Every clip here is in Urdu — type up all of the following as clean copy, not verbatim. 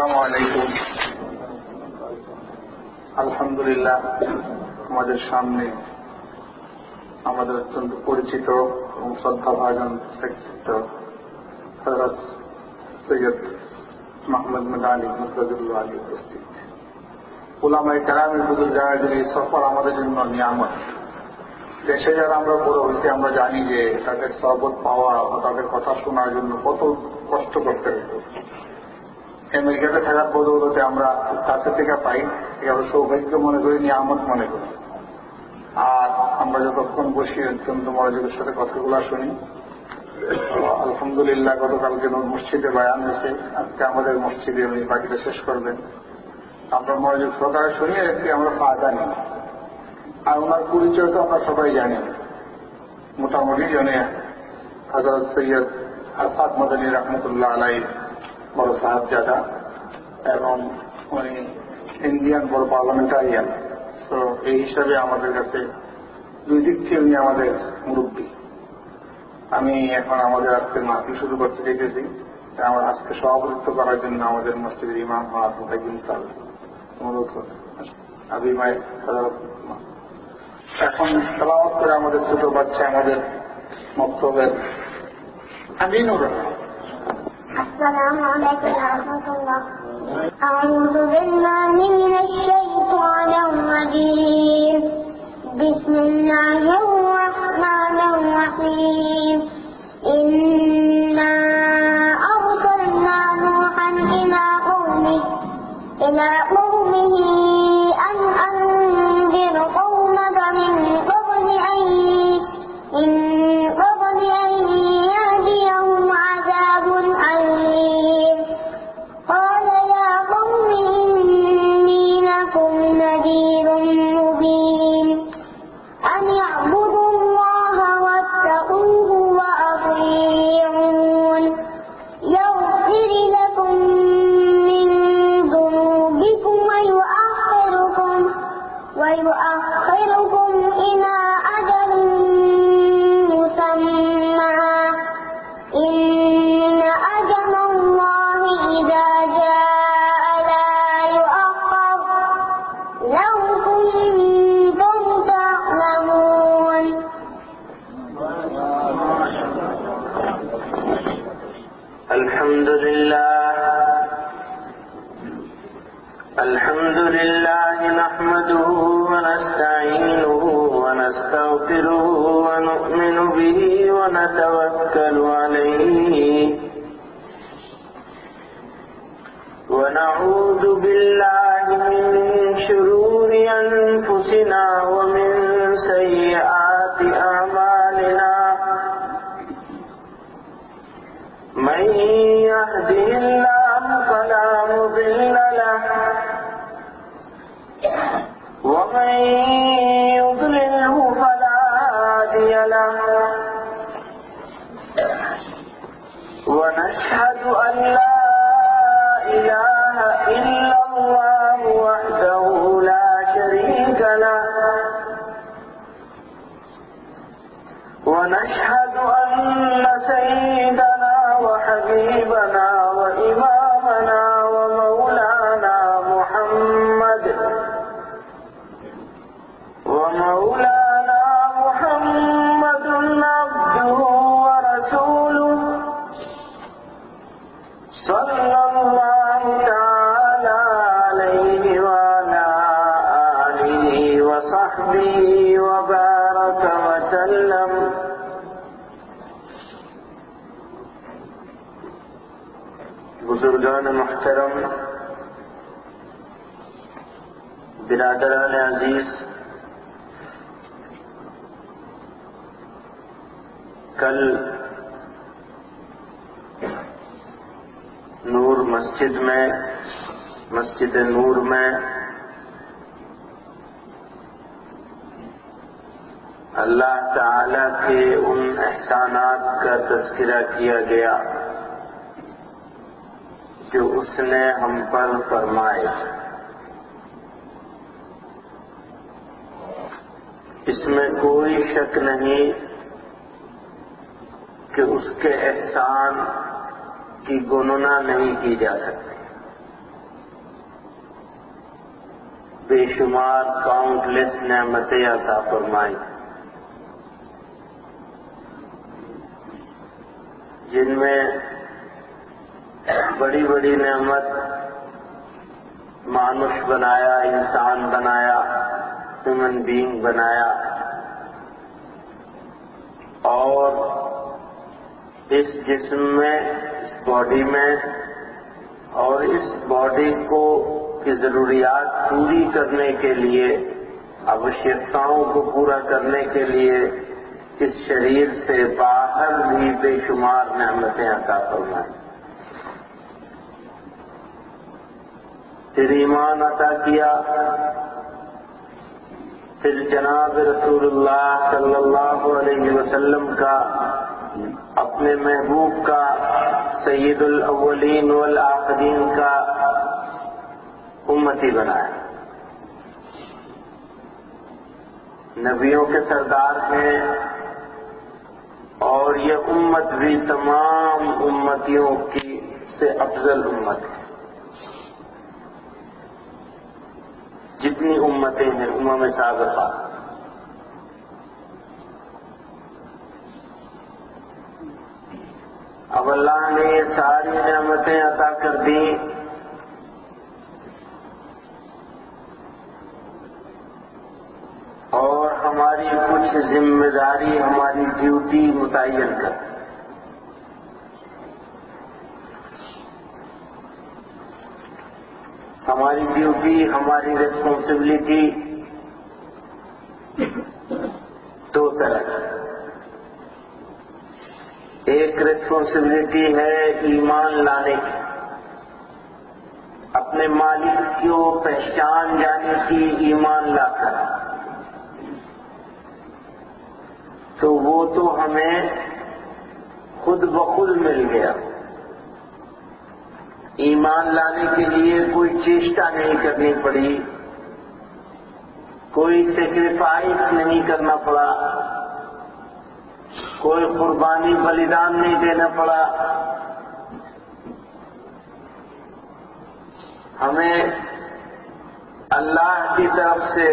আসসালামু আলাইকুম। আলহামদুলিল্লাহ, আমাদের সামনে আমাদের অত্যন্ত পরিচিত এবং শ্রদ্ধাভাজন ব্যক্তিত্ব হযরত সৈয়দ মোহাম্মদ মাদানী মুর্তজুল্লাহ আলী উপস্থিত। উলামায়ে কেরামের বুজুর্গানের এই সফর আমাদের জন্য নিয়ামত। দেশে যারা আমরা বড় হয়েছি আমরা জানি যে তাদের সহবত পাওয়া বা তাদের কথা শোনার জন্য কত কষ্ট করতে হতো। আমেরিকাতে থাকার বদৌলতে আমরা কাছে থেকে পাই, আমরা সৌভাগ্য মনে করি, নিয়ামত মনে করি। আর আমরা যতক্ষণ বসি অত্যন্ত মনোযোগের সাথে কথাগুলো শুনি। আলহামদুলিল্লাহ, গতকালকে মসজিদে বয়ান হয়েছে, আজকে আমাদের মসজিদে উনি বাকিটা শেষ করবেন। আমরা মনোযোগ সহকারে শুনি, একটি আমরা ফায়দা নিই। আর ওনার পরিচয় তো আমরা সবাই জানি, মোটামুটি জানে হযরত সৈয়দ আসাদ মাদানী রহমতুল্লাহ আলাইহি বড় সাহেবজাদা, এবং উনি ইন্ডিয়ান বড় পার্লামেন্টারিয়ান। তো এই হিসাবে আমাদের কাছে দুই দিক থেকে উনি আমাদের মুরব্বী। আমি এখন আমাদের আজকে মাহফিল শুরু করতে দেখেছি, আমার আজকে সভাপতিত্ব করার জন্য আমাদের মসজিদের ইমাম মুতাকিম স্যার অনুরোধ করতে আবি মায়ের এখন তেলাওয়াত করে আমাদের ছোট বাচ্চা আমাদের মক্তবের আমিনুর রহমান। السلام عليكم ورحمة الله. أعوذ بالله من الشيطان الرجيم. بسم الله الرحمن الرحيم. إنا أرسلنا نوحا إلى قومه أن أنذر قومك من قبل أن يأتيهم عذاب أليم. قال يا قوم إني لكم نذير مبين. أن اعبدوا الله واتقوه وأطيعون. يغفر لكم من ذنوبكم ويؤخركم إلى أجل مسمى. إن أجل الله إذا جاء لا يؤخر. لو كنتم تعلمون. الحمد لله نحمده ونستعينه ونستغفره ونؤمن به ونتوكل عليه ونعوذ بالله من شرور أنفسنا ومن سيئات أعمالنا. من يهده الله فلا مضل له ومن يضلله فلا هادي له. ونشهد أن لا إله إلا الله وحده لا شريك له. ونشهد أن سيدنا وحبيبنا وإمامنا ومولانا محمد عبده ورسوله صلى الله تعالى عليه وعلى آله وصحبه وبارك وسلم. بزرگان محترم، برادران عزیز، کل نور مسجد نور میں اللہ تعالی کے ان احسانات کا تذکرہ کیا گیا جو اس نے ہم پر فرمائے. اس میں کوئی شک نہیں کہ اس کے احسان کی گننا نہیں کی جا سکتی. بے شمار کاؤنٹ لیس نعمتیں عطا فرمائی، جن میں بڑی بڑی نعمت مانوش بنایا، انسان بنایا، ہیومن بینگ بنایا، اور اس جسم میں، اس باڈی میں، اور اس باڈی کو کی ضروریات پوری کرنے کے لیے، آوشیکتاؤں کو پورا کرنے کے لیے اس شریر سے باہر بھی بے شمار نعمتیں عطا فرمائیں، پھر ایمان عطا کیا، پھر جناب رسول اللہ صلی اللہ علیہ وسلم کا، اپنے محبوب کا، سید الاولین والآخرین کا امتی بنایا، نبیوں کے سردار ہیں، اور یہ امت بھی تمام امتیوں کی سے افضل امت ہے، جتنی امتیں ہیں امم سابقہ۔ اب اللہ نے یہ ساری نعمتیں عطا کر دی، اور ہماری کچھ ذمہ داری، ہماری ڈیوٹی متعین کر، ہماری ڈیوٹی، ہماری ریسپانسبلٹی دو طرح کی۔ ایک ریسپانسبلٹی ہے ایمان لانے کی، اپنے مالک کو پہچان جانے کی، ایمان لا کر، تو وہ تو ہمیں خود بخود مل گیا، ایمان لانے کے لیے کوئی چیشٹا نہیں کرنی پڑی، کوئی سیکریفائس نہیں کرنا پڑا، کوئی قربانی بلیدان نہیں دینا پڑا، ہمیں اللہ کی طرف سے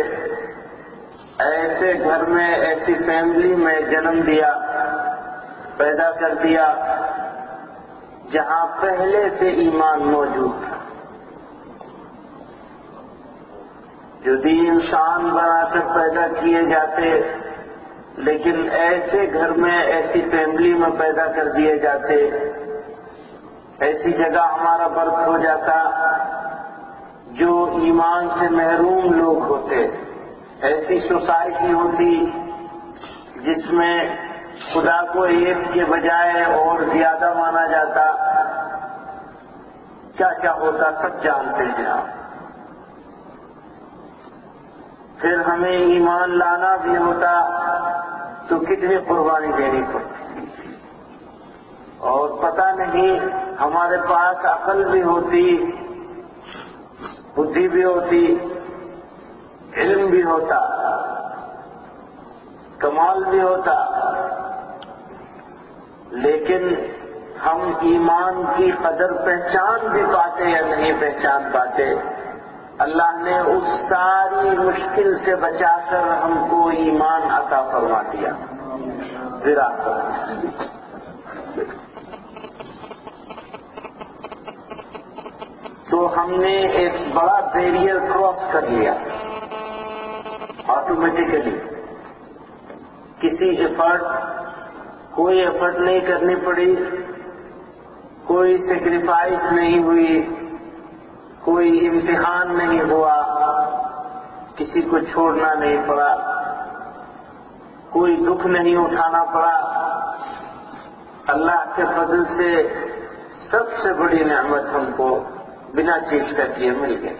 ایسے گھر میں، ایسی فیملی میں جنم دیا، پیدا کر دیا جہاں پہلے سے ایمان موجود تھا۔ جو دین انسان بنا کر پیدا کیے جاتے، لیکن ایسے گھر میں، ایسی فیملی میں پیدا کر دیے جاتے، ایسی جگہ ہمارا برتھ ہو جاتا جو ایمان سے محروم لوگ ہوتے، ایسی سوسائٹی ہوتی جس میں خدا کو ایک کے بجائے اور زیادہ مانا جاتا، کیا کیا ہوتا سب جانتے ہیں آپ۔ پھر ہمیں ایمان لانا بھی ہوتا تو کتنی قربانی دینی پڑتی، اور پتہ نہیں ہمارے پاس عقل بھی ہوتی، بدھی بھی ہوتی، علم بھی ہوتا، کمال بھی ہوتا، لیکن ہم ایمان کی قدر پہچان بھی پاتے یا نہیں پہچان پاتے۔ اللہ نے اس ساری مشکل سے بچا کر ہم کو ایمان عطا فرما دیا، وراثت۔ تو ہم نے ایک بڑا بیریئر کراس کر لیا آٹومیٹیکلی، کسی کوئی ایفرٹ نہیں کرنی پڑی، کوئی سیکریفائس نہیں ہوئی، کوئی امتحان نہیں ہوا، کسی کو چھوڑنا نہیں پڑا، کوئی دکھ نہیں اٹھانا پڑا۔ اللہ کے فضل سے سب سے بڑی نعمت ہم کو بنا چیشٹا کیے مل گئی۔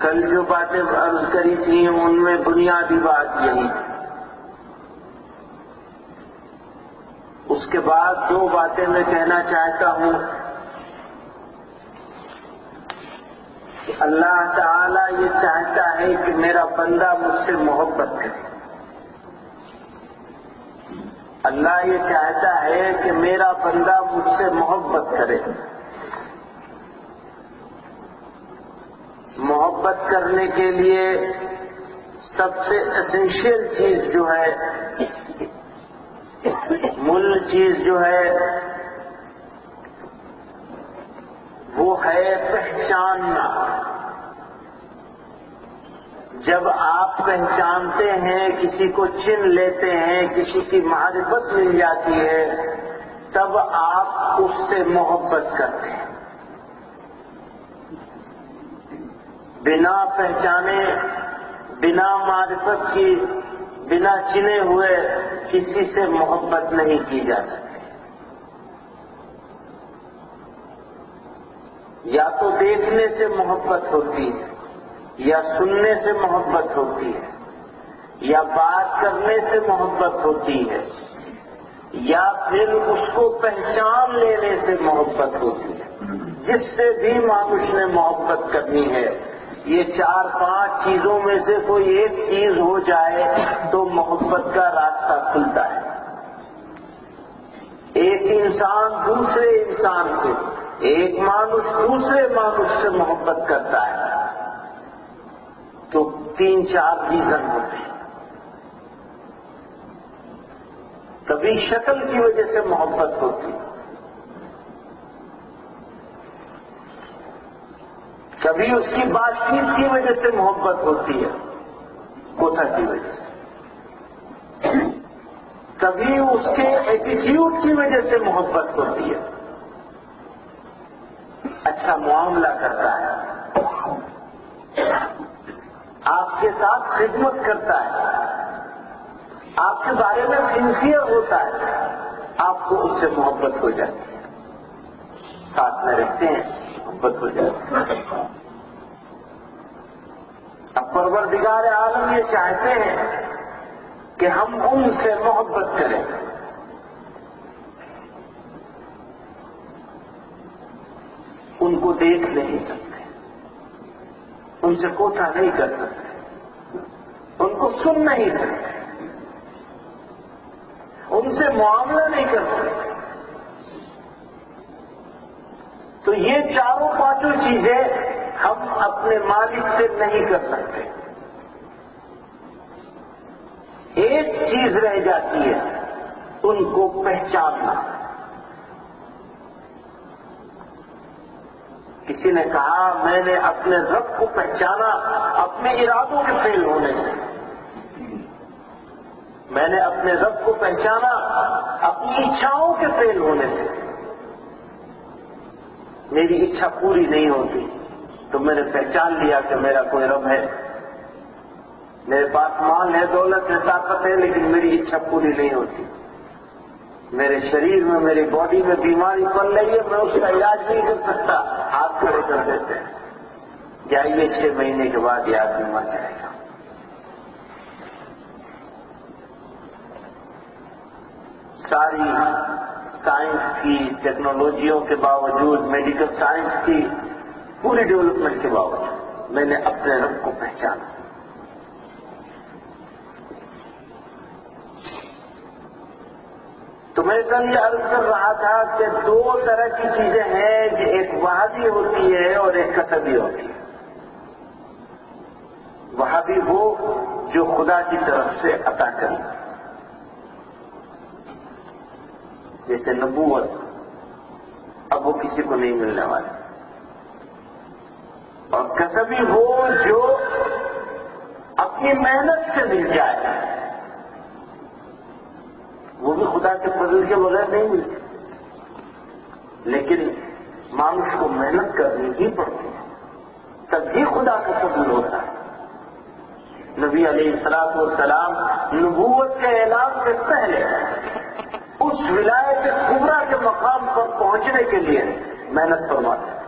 کل جو باتیں عرض کری تھیں ان میں بنیادی بات یہی تھی۔ اس کے بعد دو باتیں میں کہنا چاہتا ہوں کہ اللہ تعالیٰ یہ چاہتا ہے کہ میرا بندہ مجھ سے محبت کرے، اللہ یہ چاہتا ہے کہ میرا بندہ مجھ سے محبت کرے، محبت کرنے کے لیے سب سے اسینشیل چیز جو ہے، مول چیز جو ہے، وہ ہے پہچاننا۔ جب آپ پہچانتے ہیں، کسی کو چن لیتے ہیں، کسی کی معرفت مل جاتی ہے، تب آپ اس سے محبت کرتے ہیں۔ بنا پہچانے، بنا معرفت کی، بنا چنے ہوئے کسی سے محبت نہیں کی جا سکتی۔ یا تو دیکھنے سے محبت ہوتی ہے، یا سننے سے محبت ہوتی ہے، یا بات کرنے سے محبت ہوتی ہے، یا پھر اس کو پہچان لینے سے محبت ہوتی ہے۔ جس سے بھی مانوس نے محبت کرنی ہے، یہ 4-5 چیزوں میں سے کوئی ایک چیز ہو جائے تو محبت کا راستہ کھلتا ہے۔ ایک انسان دوسرے انسان سے، ایک مانوس دوسرے مانوس سے محبت کرتا ہے تو 3-4 ریزن ہوتے ہیں۔ کبھی شکل کی وجہ سے محبت ہوتی ہے، کبھی اس کی بات چیت کی وجہ سے محبت ہوتی ہے، کوٹھا کی وجہ سے، کبھی اس کے ایٹیٹیوڈ کی وجہ سے محبت ہوتی ہے، اچھا معاملہ کرتا ہے، آپ کے ساتھ خدمت کرتا ہے، آپ کے بارے میں سنسیئر ہوتا ہے، آپ کو اس سے محبت ہو جاتی ہے، ساتھ میں رہتے ہیں، محبت ہو جاتی ہے۔ اب پروردگار عالم یہ چاہتے ہیں کہ ہم ان سے محبت کریں، ان کو دیکھ نہیں سکتے، ان سے کوٹھا نہیں کر سکتے، ان کو سن نہیں سکتے، ان سے معاملہ نہیں کر سکتے۔ تو یہ 4-5 چیزیں ہم اپنے مالک سے نہیں کر سکتے۔ ایک چیز رہ جاتی ہے، ان کو پہچاننا۔ کسی نے کہا میں نے اپنے رب کو پہچانا اپنے ارادوں کے فیل ہونے سے، میں نے اپنے رب کو پہچانا اپنی اچھاؤں کے فیل ہونے سے۔ میری اچھا پوری نہیں ہوتی تو میں نے پہچان لیا کہ میرا کوئی رب ہے، میرے پاس مال ہے، دولت ہے، طاقت ہے، لیکن میری اچھا پوری نہیں ہوتی، میرے شریر میں، میری باڈی میں بیماری پل رہی ہے، میں اس کا علاج نہیں کر سکتا، ہاتھ کھڑے کر دیتے ہیں، جائیے 6 مہینے کے بعد یہ آدمی مر جائے گا۔ ساری سائنس کی ٹیکنالوجیوں کے باوجود، میڈیکل سائنس کی پوری ڈیولپمنٹ کے باوجود، میں نے اپنے رب کو پہچانا۔ تو میں کل یہ عرض کر رہا تھا کہ 2 طرح کی چیزیں ہیں، کہ ایک وہابی ہوتی ہے اور ایک کسبی ہوتی ہے۔ وہابی وہ جو خدا کی طرف سے عطا کرے، جیسے نبوت، اب وہ کسی کو نہیں ملنے والا، اور کسبی وہ جو اپنی محنت سے مل جائے، وہ بھی خدا کے فضل کے بغیر نہیں ملتی، لیکن مانوس کو محنت کرنی ہی پڑتی ہے، تبھی خدا کا فضل ہوتا ہے۔ نبی علیہ الصلوۃ والسلام نبوت کے اعلان سے پہلے اس ولایت کبریٰ کے مقام پر پہنچنے کے لیے محنت فرماتے ہیں۔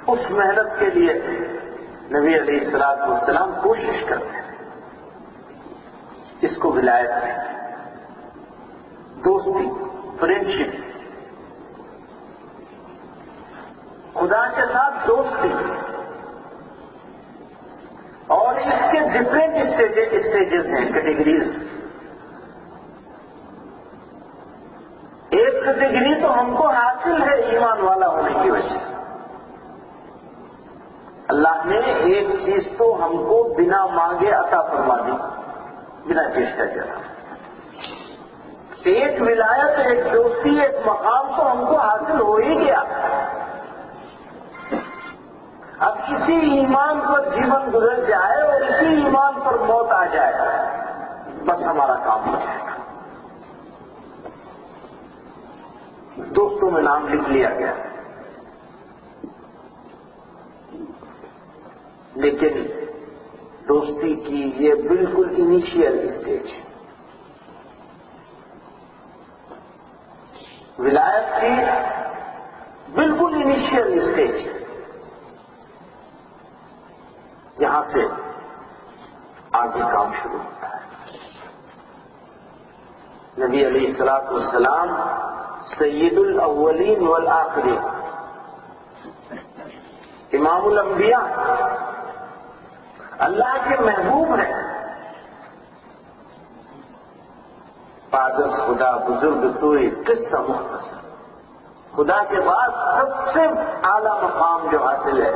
اس محنت کے لیے نبی علیہ الصلوۃ والسلام کوشش کرتے ہیں، اس کو ولایت ہے، دوستی، فرینڈشپ، خدا کے ساتھ دوستی، اور اس کے ڈفرینٹ اسٹیجز ہیں، کیٹیگریز۔ ایک ایک ڈگری تو ہم کو حاصل ہے ایمان والا ہونے کی وجہ سے. اللہ نے ایک چیز تو ہم کو بنا مانگے عطا فرما دی، بنا چیشٹا کرا. ایک ولایت، ایک دوستی، ایک مقام تو ہم کو حاصل ہو ہی گیا. اب کسی ایمان پر جیون گزر جائے اور اسی ایمان پر موت آ جائے، بس ہمارا کام ہو جائے گا. دوستوں میں نام لکھ لیا گیا، لیکن دوستی کی یہ بالکل انیشیل اسٹیج ہے. ولایت کی بالکل انیشیل اسٹیج ہے. یہاں سے آگے کام شروع ہوتا ہے. نبی علیہ الصلوۃ والسلام سید الاولین والآخرین، امام الانبیاء، اللہ کے محبوب ہیں. پادر خدا بزرگ توئی قصہ مختصر. خدا کے بعد سب سے اعلیٰ مقام جو حاصل ہے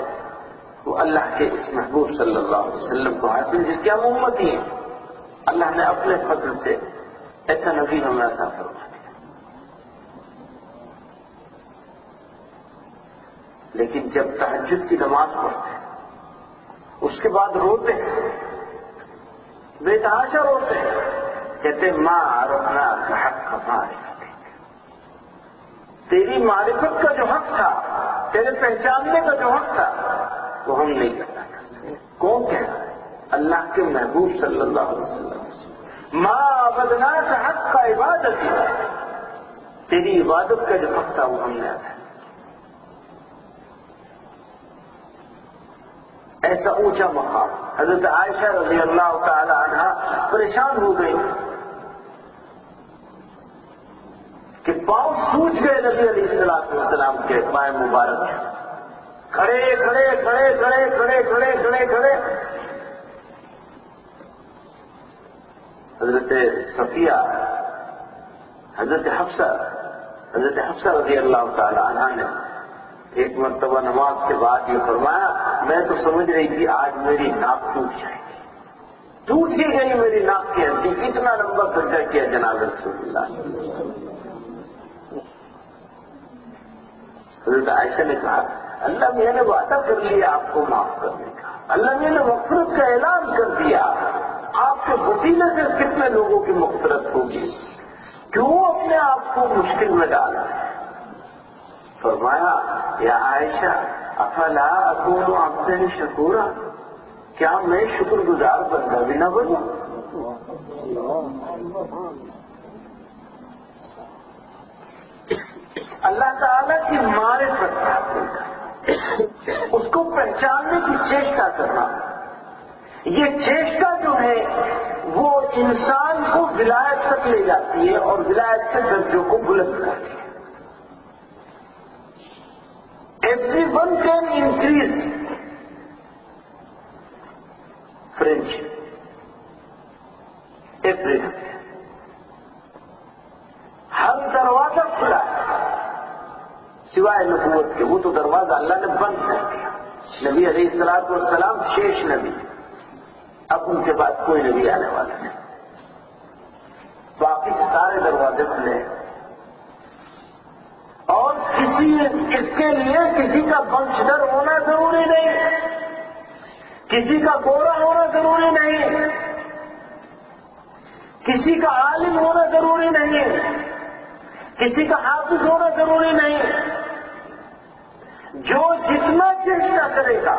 وہ اللہ کے اس محبوب صلی اللہ علیہ وسلم کو حاصل، جس کے ہم امتی ہیں. اللہ نے اپنے فضل سے ایسا نبی ہمیں عطا فرما دیا. لیکن جب تہجد کی نماز پڑھتے ہیں اس کے بعد روتے ہیں، بے تحاشا روتے ہیں، کہتے ماں عرفنا کا حق معرفت، تیری معرفت کا جو حق تھا، تیرے پہچاننے کا جو حق تھا وہ ہم نہیں کرنا کر سکتے. کون کہہ رہا ہے؟ اللہ کے محبوب صلی اللہ علیہ وسلم. ماں عبدنا کا حق کا عبادت ہی، تیری عبادت کا جو حق تھا وہ ہم نے ادا. ایسا اونچا مقام. حضرت عائشہ رضی اللہ تعالی عنہا پریشان ہو گئی کہ پاؤں سوج گئے نبی علیہ الصلوۃ والسلام کے پائے مبارک. کھڑے کھڑے کھڑے کھڑے کھڑے کھڑے کھڑے کھڑے. حضرت صفیہ، حضرت حفصہ رضی اللہ تعالی عنہا نے ایک مرتبہ نماز کے بعد یہ فرمایا، میں تو سمجھ رہی تھی آج میری ناک ٹوٹ جائے گی. ٹوٹ ہی گئی میری ناک کی ہڈی. اتنا لمبا سجدہ کیا جناب رسول اللہ. حضرت عائشہ نے کہا اللہ میاں نے وعدہ کر لیا آپ کو معاف کرنے کا، اللہ میاں نے مغفرت کا اعلان کر دیا، آپ کے وسیلے سے کتنے لوگوں کی مغفرت ہوگی، کیوں اپنے آپ کو مشکل میں ڈالا؟ فرمایا یا عائشہ افلا اکون عبدا شکورا، کیا میں شکر گزار بندہ بھی نہ بنوں؟ اللہ تعالیٰ کی معرفت حاصل کرنا، اس کو پہچاننے کی چیشٹا کرنا، یہ چیشٹا جو ہے وہ انسان کو ولایت تک لے جاتی ہے اور ولایت کے درجوں کو بلند کرتی ہے. Everyone can increase friendship. Everyone. ہر دروازہ کھلا ہے سوائے نبوت کے، وہ تو دروازہ اللہ نے بند کر دیا. نبی علیہ الصلوۃ والسلام شیش نبی، اب ان کے بعد کوئی نبی آنے والا نہیں، باقی سارے دروازے کھلے ہیں. اور اس کے لیے کسی کا بنشدر ہونا ضروری نہیں، کسی کا گورا ہونا ضروری نہیں، کسی کا عالم ہونا ضروری نہیں، کسی کا حافظ ہونا ضروری نہیں. جو جتنا چیشٹا کرے گا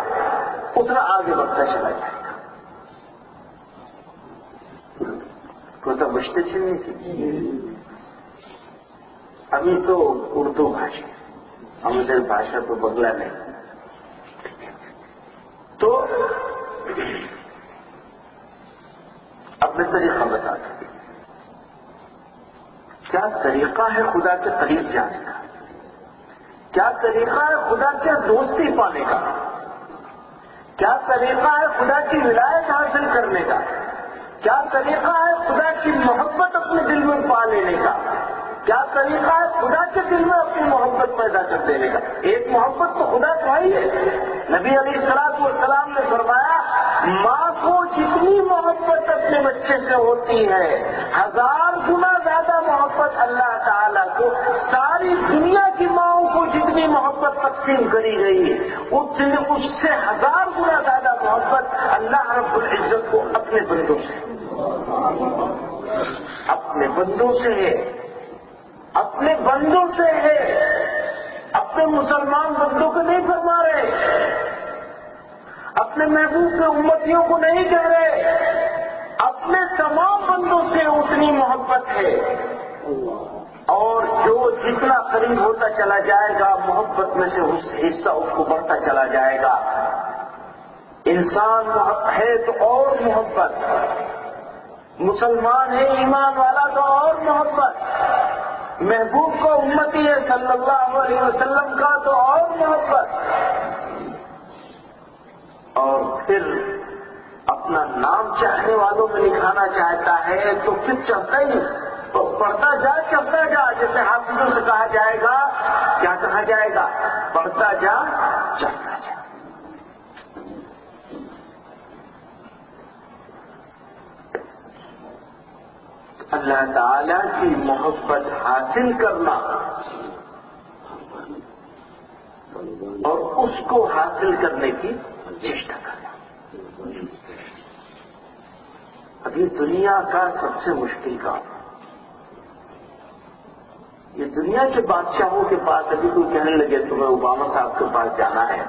اتنا آگے بڑھتا چلا جائے گا. کوئی تو مشکل نہیں تھی. ابھی تو اردو بھاشا، ہمارے بھاشا تو بنگلہ نہیں. تو اپنے طریقہ بتا دیں کیا طریقہ ہے خدا کے قریب جانے کا، کیا طریقہ ہے خدا کے دوستی پانے کا، کیا طریقہ ہے خدا کی ولایت حاصل کرنے کا، کیا طریقہ ہے خدا کی محبت اپنے دل میں پا لینے کا، کیا طریقہ ہے خدا کے دل میں اپنی محبت پیدا کر دینے کا؟ ایک محبت تو خدا کا ہی ہے. نبی علیہ الصلوۃ والسلام نے فرمایا ماں کو جتنی محبت اپنے بچے سے ہوتی ہے 1000 گنا زیادہ محبت اللہ تعالیٰ کو ساری دنیا کی ماؤں کو جتنی محبت تقسیم کری گئی اس سے 1000 گنا زیادہ محبت اللہ رب العزت کو اپنے بندوں سے ہے. اپنے بندوں سے ہے. اپنے مسلمان بندوں کو نہیں فرما رہے، اپنے محبوب کے امتیوں کو نہیں کہہ رہے، اپنے تمام بندوں سے اتنی محبت ہے. اور جو جتنا قریب ہوتا چلا جائے گا محبت میں سے حصہ اس کو بڑھتا چلا جائے گا. انسان ہے تو اور محبت، مسلمان ہے ایمان والا تو اور محبت، محبوب کو امتی ہے صلی اللہ علیہ وسلم کا تو اور محبت. اور پھر اپنا نام چاہنے والوں میں لکھانا چاہتا ہے تو پھر چاہتا ہی تو پڑھتا جا چڑھتا جا، جیسے حافظوں سے کہا جائے گا، کیا کہا جائے گا؟ پڑھتا جا چڑھتا جا. اللہ تعالیٰ کی محبت حاصل کرنا اور اس کو حاصل کرنے کی چیشٹا کرنا، اب یہ دنیا کا سب سے مشکل کام. یہ دنیا کے بادشاہوں کے پاس ابھی کوئی کہنے لگے تمہیں اوباما صاحب کے پاس جانا ہے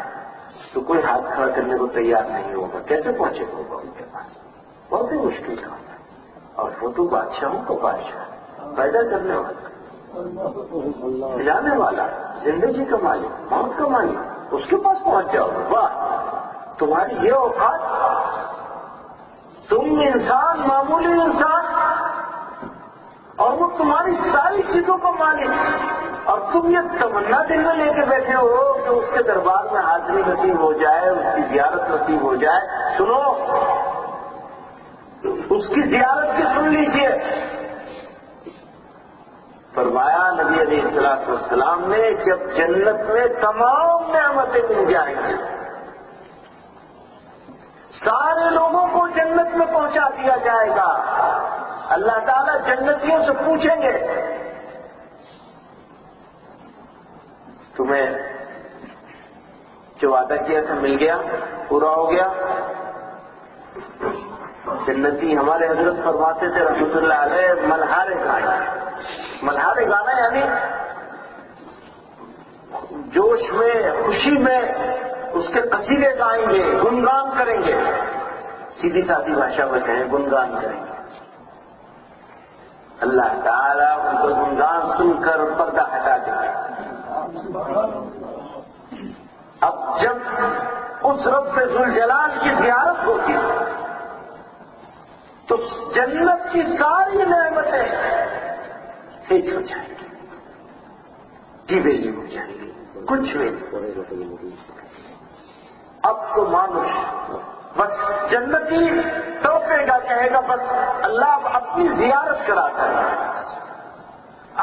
تو کوئی ہاتھ کھڑا کرنے کو تیار نہیں ہوگا. کیسے پہنچے ہوگا ان کے پاس؟ بہت ہی مشکل کام ہے. اور وہ تو بادشاہوں کا بادشاہ، پیدا کرنے والا، کھلانے والا، زندگی کا مالک، موت کا مالک، اس کے پاس پہنچ جاؤ. واہ، تمہاری یہ اوقات، تم انسان، معمولی انسان، اور وہ تمہاری ساری چیزوں کا مالک، اور تم یہ تمنا دل میں لے کے بیٹھے ہو کہ اس کے دربار میں حاضری نصیب ہو جائے، اس کی زیارت نصیب ہو جائے. سنو، اس کی زیارت کی سن لیجئے. فرمایا نبی علیہ الصلوۃ والسلام نے جب جنت میں تمام نعمتیں مل جائیں گی، سارے لوگوں کو جنت میں پہنچا دیا جائے گا. اللہ تعالیٰ جنتیوں سے پوچھیں گے تمہیں جو وعدہ کیا تھا مل گیا، پورا ہو گیا؟ جنتی ہمارے حضرت فرماتے تھے رحمۃ اللہ علیہ ملہارے گانا. ملہارے گانا یعنی جوش میں، خوشی میں اس کے قصیدے گائیں گے، گنگان کریں گے. سیدھی سادھی بھاشا میں کہیں گنگان کریں گے. اللہ تعالیٰ ان کو گنگان سن کر پردہ ہٹا دیں گے. اب جب اس رب ذوالجلال کی زیارت ہوگی تو جنت کی ساری نعمتیں ہیٹ ہو جائیں گی، ڈیویلی ہو جائیں گی، کچھ نہیں. اب تو مانوش بس جنتی توپے گا، کہے گا بس اللہ اپنی زیارت کراتا ہے،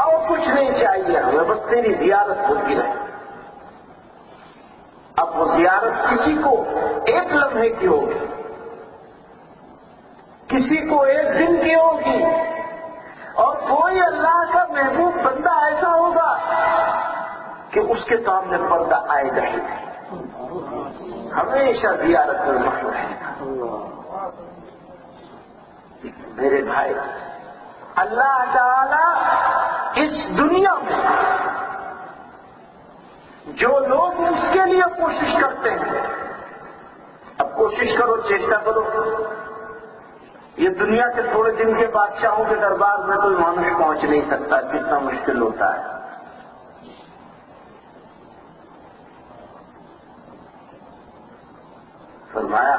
اور کچھ نہیں چاہیے ہمیں، بس تیری زیارت ہوتی رہے. اب وہ زیارت کسی کو ایک لمحے کی ہوگی، کسی کو ایک دن کی ہوگی، اور کوئی اللہ کا محبوب بندہ ایسا ہوگا کہ اس کے سامنے پردہ آئے گا ہی نہیں، ہمیشہ زیارت میں مشہور رہے گا. میرے بھائی، اللہ تعالی اس دنیا میں جو لوگ اس کے لیے کوشش کرتے ہیں، اب کوشش کرو، چیشٹا کرو. یہ دنیا کے تھوڑے دن کے بادشاہوں کے دربار میں کوئی مانوش پہنچ نہیں سکتا، کتنا مشکل ہوتا ہے. فرمایا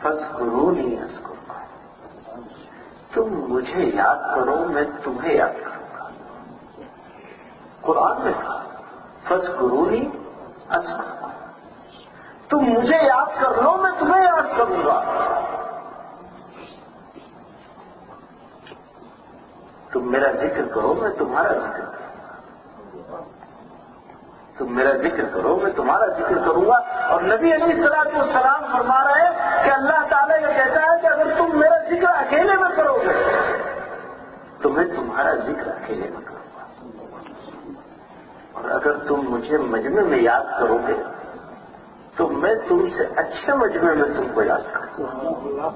فاذکرونی اذکرکم، تم مجھے یاد کرو میں تمہیں یاد کروں گا. قرآن میں کہا فاذکرونی اذکرکم، تم مجھے یاد کر لو میں تمہیں یاد کروں گا. تم میرا ذکر کرو میں تمہارا ذکر کروں، تم میرا ذکر کرو میں تمہارا ذکر کروں گا. اور نبی علیہ الصلوۃ والسلام فرما رہے ہیں کہ اللہ تعالیٰ یہ کہتا ہے کہ اگر تم میرا ذکر اکیلے میں کرو گے تو میں تمہارا ذکر اکیلے میں کروں گا، اور اگر تم مجھے مجمع میں یاد کرو گے تو میں تم سے اچھے مجمع میں تم کو یاد کروں گا.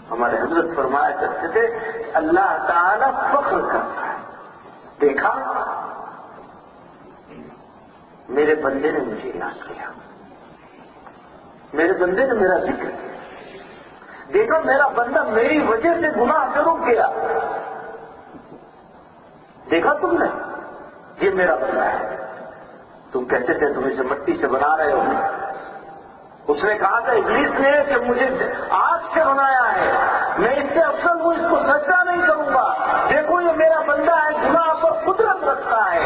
ہمارے حضرت فرمایا کرتے تھے اللہ تعالیٰ فخر کرتا ہے، دیکھا میرے بندے نے مجھے یاد کیا، میرے بندے نے میرا ذکر کیا، دیکھا میرا بندہ میری وجہ سے گناہ سے رک گیا. دیکھا تم نے یہ میرا بندہ ہے. تم کہتے تھے تم اسے مٹی سے بنا رہے ہو، اس نے کہا تھا ابلیس نے کہ مجھے آگ سے بنایا ہے، میں اس سے افضل ہوں، اس کو سجدہ نہیں کروں گا. دیکھو یہ میرا بندہ ہے، گناہ پر قدرت رکھتا ہے،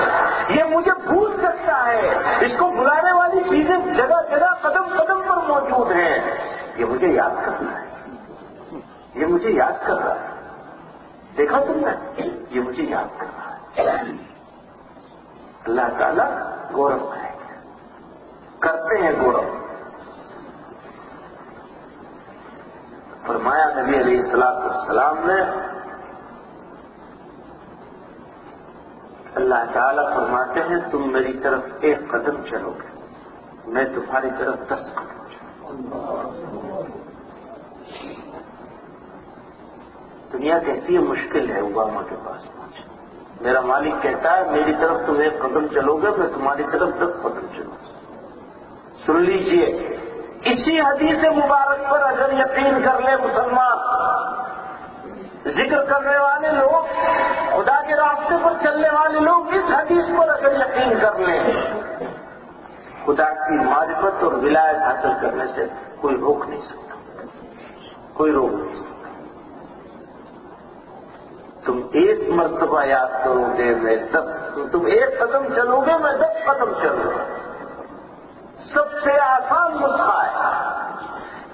یہ مجھے بھول سکتا ہے، اس کو بلانے والی چیزیں جگہ جگہ قدم قدم پر موجود ہیں. یہ مجھے یاد کرنا ہے، یہ مجھے یاد کر رہا ہے. دیکھا تم نے یہ مجھے یاد کر رہا ہے. اللہ تعالیٰ گورو کریں گے، کرتے ہیں گورو. فرمایا نبی علیہ السلام نے، اللہ تعالیٰ فرماتے ہیں تم میری طرف ایک قدم چلو گے میں تمہاری طرف 10 قدم چلوں گا. دنیا کہتی ہے مشکل ہے اوباما کے پاس پہنچنا، میرا مالک کہتا ہے میری طرف تم ایک قدم چلو گے میں تمہاری طرف 10 قدم چلوں گا. سن لیجئے، اسی حدیث مبارک پر اگر یقین کر لے مسلمان، ذکر کرنے والے لوگ، خدا کے راستے پر چلنے والے لوگ اس حدیث پر اگر یقین کر لیں، خدا کی معرفت اور ولایت حاصل کرنے سے کوئی روک نہیں سکتا، کوئی روک نہیں سکتا. تم ایک مرتبہ یاد کرو گے میں 10، تم ایک قدم چلو گے میں 10 قدم چلوں گا. سب سے آسان نسخہ ہے.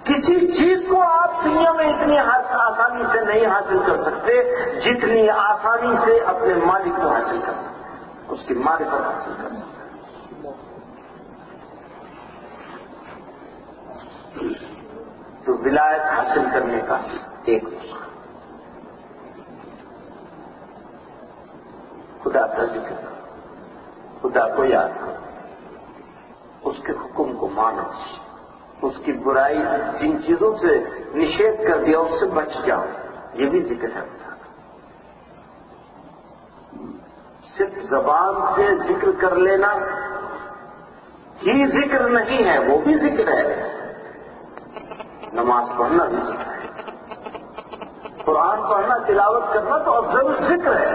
کسی چیز کو آپ دنیا میں اتنی آسانی سے نہیں حاصل کر سکتے جتنی آسانی سے اپنے مالک کو حاصل کر سکتے، اس کی معرفت حاصل کر سکتے. تو ولایت حاصل کرنے کا ایک نسخہ خدا کا ذکر کرو، خدا کو یاد کرو، اس کے حکم کو مانو، اس کی برائی جن چیزوں سے نشید کر دیا اس سے بچ جاؤ. یہ بھی ذکر ہے. صرف زبان سے ذکر کر لینا ہی ذکر نہیں ہے، وہ بھی ذکر ہے. نماز پڑھنا بھی ذکر ہے، قرآن پڑھنا تلاوت کرنا تو افضل ذکر ہے.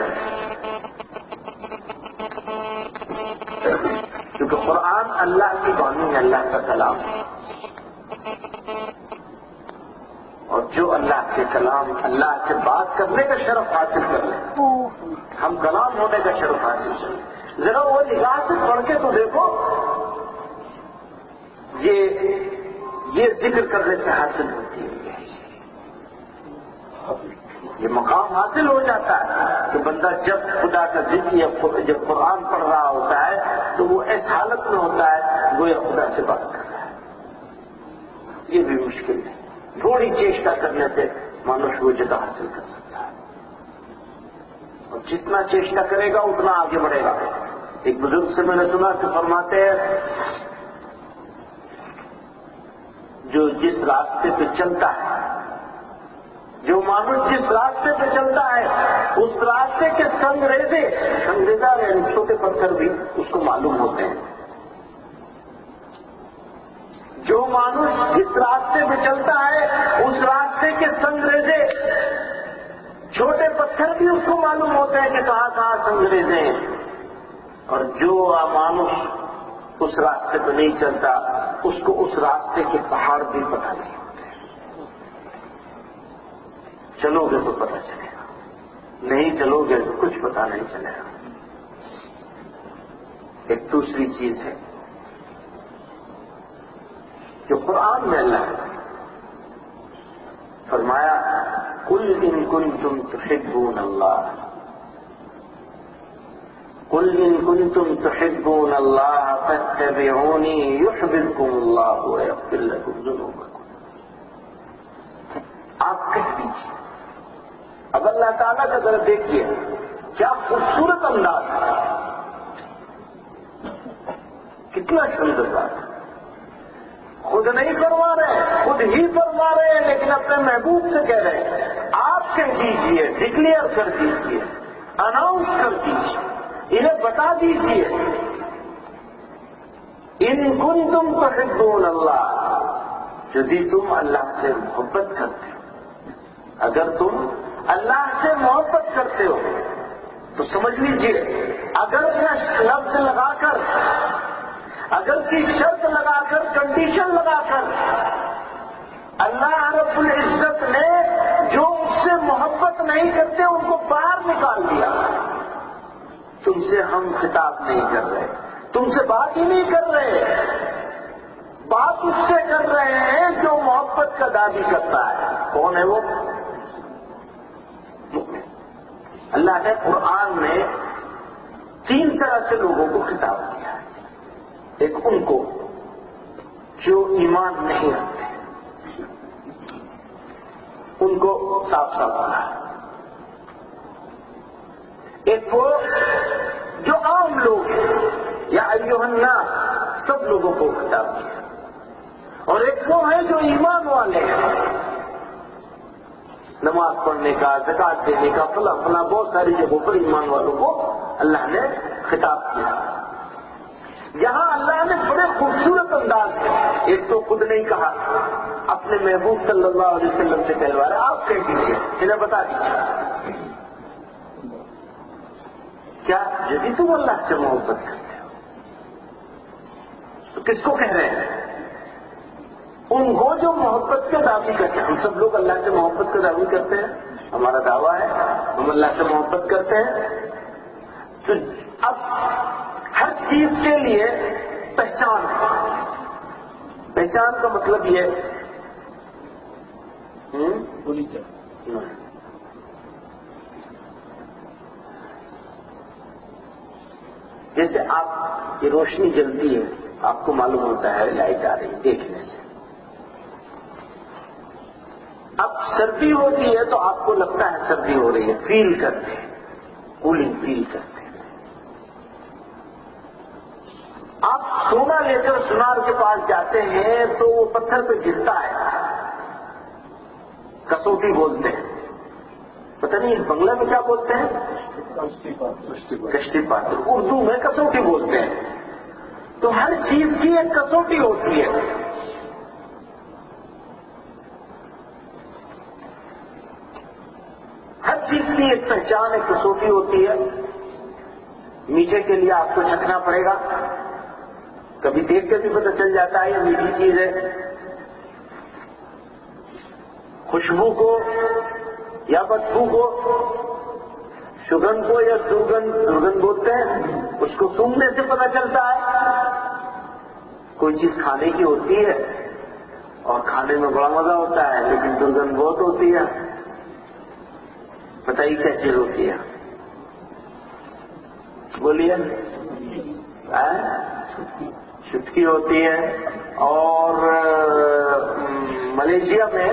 کیونکہ قرآن اللہ کی بانی ہے، اللہ کا کلام ہے. اور جو اللہ کے کلام، اللہ سے بات کرنے کا شرف حاصل کر لیں، ہم کلام ہونے کا شرف حاصل کریں. ذرا وہ نگاہ سے پڑھ کے تو دیکھو، یہ ذکر کرنے سے حاصل ہوتی ہے. یہ مقام حاصل ہو جاتا ہے کہ بندہ جب خدا کا ذکر یا جب قرآن پڑھ رہا ہوتا ہے تو وہ اس حالت میں ہوتا ہے وہ خدا سے بات کر رہا ہے. یہ بھی مشکل ہے. تھوڑی چیشٹا کرنے سے مانوش وہ جگہ حاصل کر سکتا ہے، اور جتنا چیشٹا کرے گا اتنا آگے بڑھے گا. ایک بزرگ سے میں نے سنا کہ فرماتے ہیں جو جس راستے پہ چلتا ہے، جو مانوس جس راستے پہ چلتا ہے اس راستے کے سنگریزے یعنی چھوٹے پتھر بھی اس کو معلوم ہوتے ہیں. جو مانوس جس راستے پہ چلتا ہے اس راستے کے سنگریزے چھوٹے پتھر بھی اس کو معلوم ہوتے ہیں کہ کہاں کہاں سنگریزے ہیں. اور جو مانوس اس راستے پہ نہیں چلتا اس کو اس راستے کے پہاڑ بھی پتہ نہیں ہوتے. چلو گے تو پتہ چلے گا، نہیں چلو گے تو کچھ پتہ نہیں چلے گا. ایک دوسری چیز ہے جو قرآن میں اللہ نے فرمایا قل ان کنتم تحبون اللہ، قل ان کنتم تحبون اللہ فاتبعونی یحببکم اللہ ویغفر لکم ذنوبکم۔ آپ کہہ دیجیے۔ اب اللہ تعالیٰ کا ذرا دیکھیے کیا خوبصورت انداز ہے، کتنا سندر بات ہے۔ خود نہیں فرما رہے، خود ہی فرما رہے ہیں، لیکن اپنے محبوب سے کہہ رہے ہیں آپ کہہ دیجیے، ڈکلیئر کر دیجیے، اناؤنس کر دیجیے، انہیں بتا دیجیے ان کنتم تحبون اللہ، یدی تم اللہ سے محبت کرتے ہو، اگر تم اللہ سے محبت کرتے ہو تو سمجھ لیجیے اگر لفظ لگا کر، اگر کی شرط لگا کر، کنڈیشن لگا کر اللہ رب العزت نے جو اس سے محبت نہیں کرتے ان کو باہر نکال دیا، تم سے ہم خطاب نہیں کر رہے، تم سے بات ہی نہیں کر رہے، بات اس سے کر رہے ہیں جو محبت کا دعوی کرتا ہے۔ کون ہے وہ؟ اللہ نے قرآن میں 3 طرح سے لوگوں کو خطاب کیا ہے۔ ایک ان کو جو ایمان نہیں رکھتے، ان کو صاف صاف کہا۔ ایک وہ جو عام لوگ ہیں، یا ایھا الناس، سب لوگوں کو خطاب کیا۔ اور ایک وہ ہے جو ایمان والے ہیں، نماز پڑھنے کا، زکوٰۃ دینے کا، فلاں فلاں بہت ساری جگہوں پر ایمان والوں کو اللہ نے خطاب کیا۔ یہاں اللہ نے بڑے خوبصورت انداز سے، ایک تو خود نہیں کہا، اپنے محبوب صلی اللہ علیہ وسلم سے کہلوا رہے آپ کہہ دیجیے، انہیں بتا دیجیے کیا یدی تم اللہ سے محبت کرتے ہو تو کس کو کہہ رہے ہیں؟ ان کو جو محبت کا دعوی کرتے ہیں۔ ہم سب لوگ اللہ سے محبت کا دعوی کرتے ہیں، ہمارا دعویٰ ہے ہم اللہ سے محبت کرتے ہیں۔ تو اب ہر چیز کے لیے پہچان ہے، پہچان کا مطلب یہ جیسے آپ یہ روشنی جلتی ہے، آپ کو معلوم ہوتا ہے لائٹ آ رہی ہے دیکھنے سے۔ اب سردی ہوتی ہے تو آپ کو لگتا ہے سردی ہو رہی ہے، فیل کرتے ہیں، کولنگ فیل کرتے ہیں۔ آپ سونا لے کر سونار کے پاس جاتے ہیں تو وہ پتھر پہ گرتا ہے، کسوٹی بولتے ہیں، پتہ نہیں بنگلہ میں کیا بولتے ہیں، کشتی پاتر، اردو میں کسوٹی بولتے ہیں۔ تو ہر چیز کی ایک کسوٹی ہوتی ہے۔ ہر چیز کی ایک پہچان، ایک کسوٹی ہوتی ہے۔ میٹھے کے لیے آپ کو چکھنا پڑے گا، کبھی دیکھ کے بھی پتہ چل جاتا ہے یہ میٹھی چیز ہے۔ خوشبو کو یا بدبو کو، سگندھ کو یا درگندھ بولتے ہیں، اس کو سونگھنے سے پتہ چلتا ہے۔ کوئی چیز کھانے کی ہوتی ہے اور کھانے میں بڑا مزہ ہوتا ہے، لیکن درگندھ بہت ہوتی ہے، بتائیے کیا چیز ہوتی ہے؟ بولیے، چھٹکی ہوتی ہے۔ اور ملیشیا میں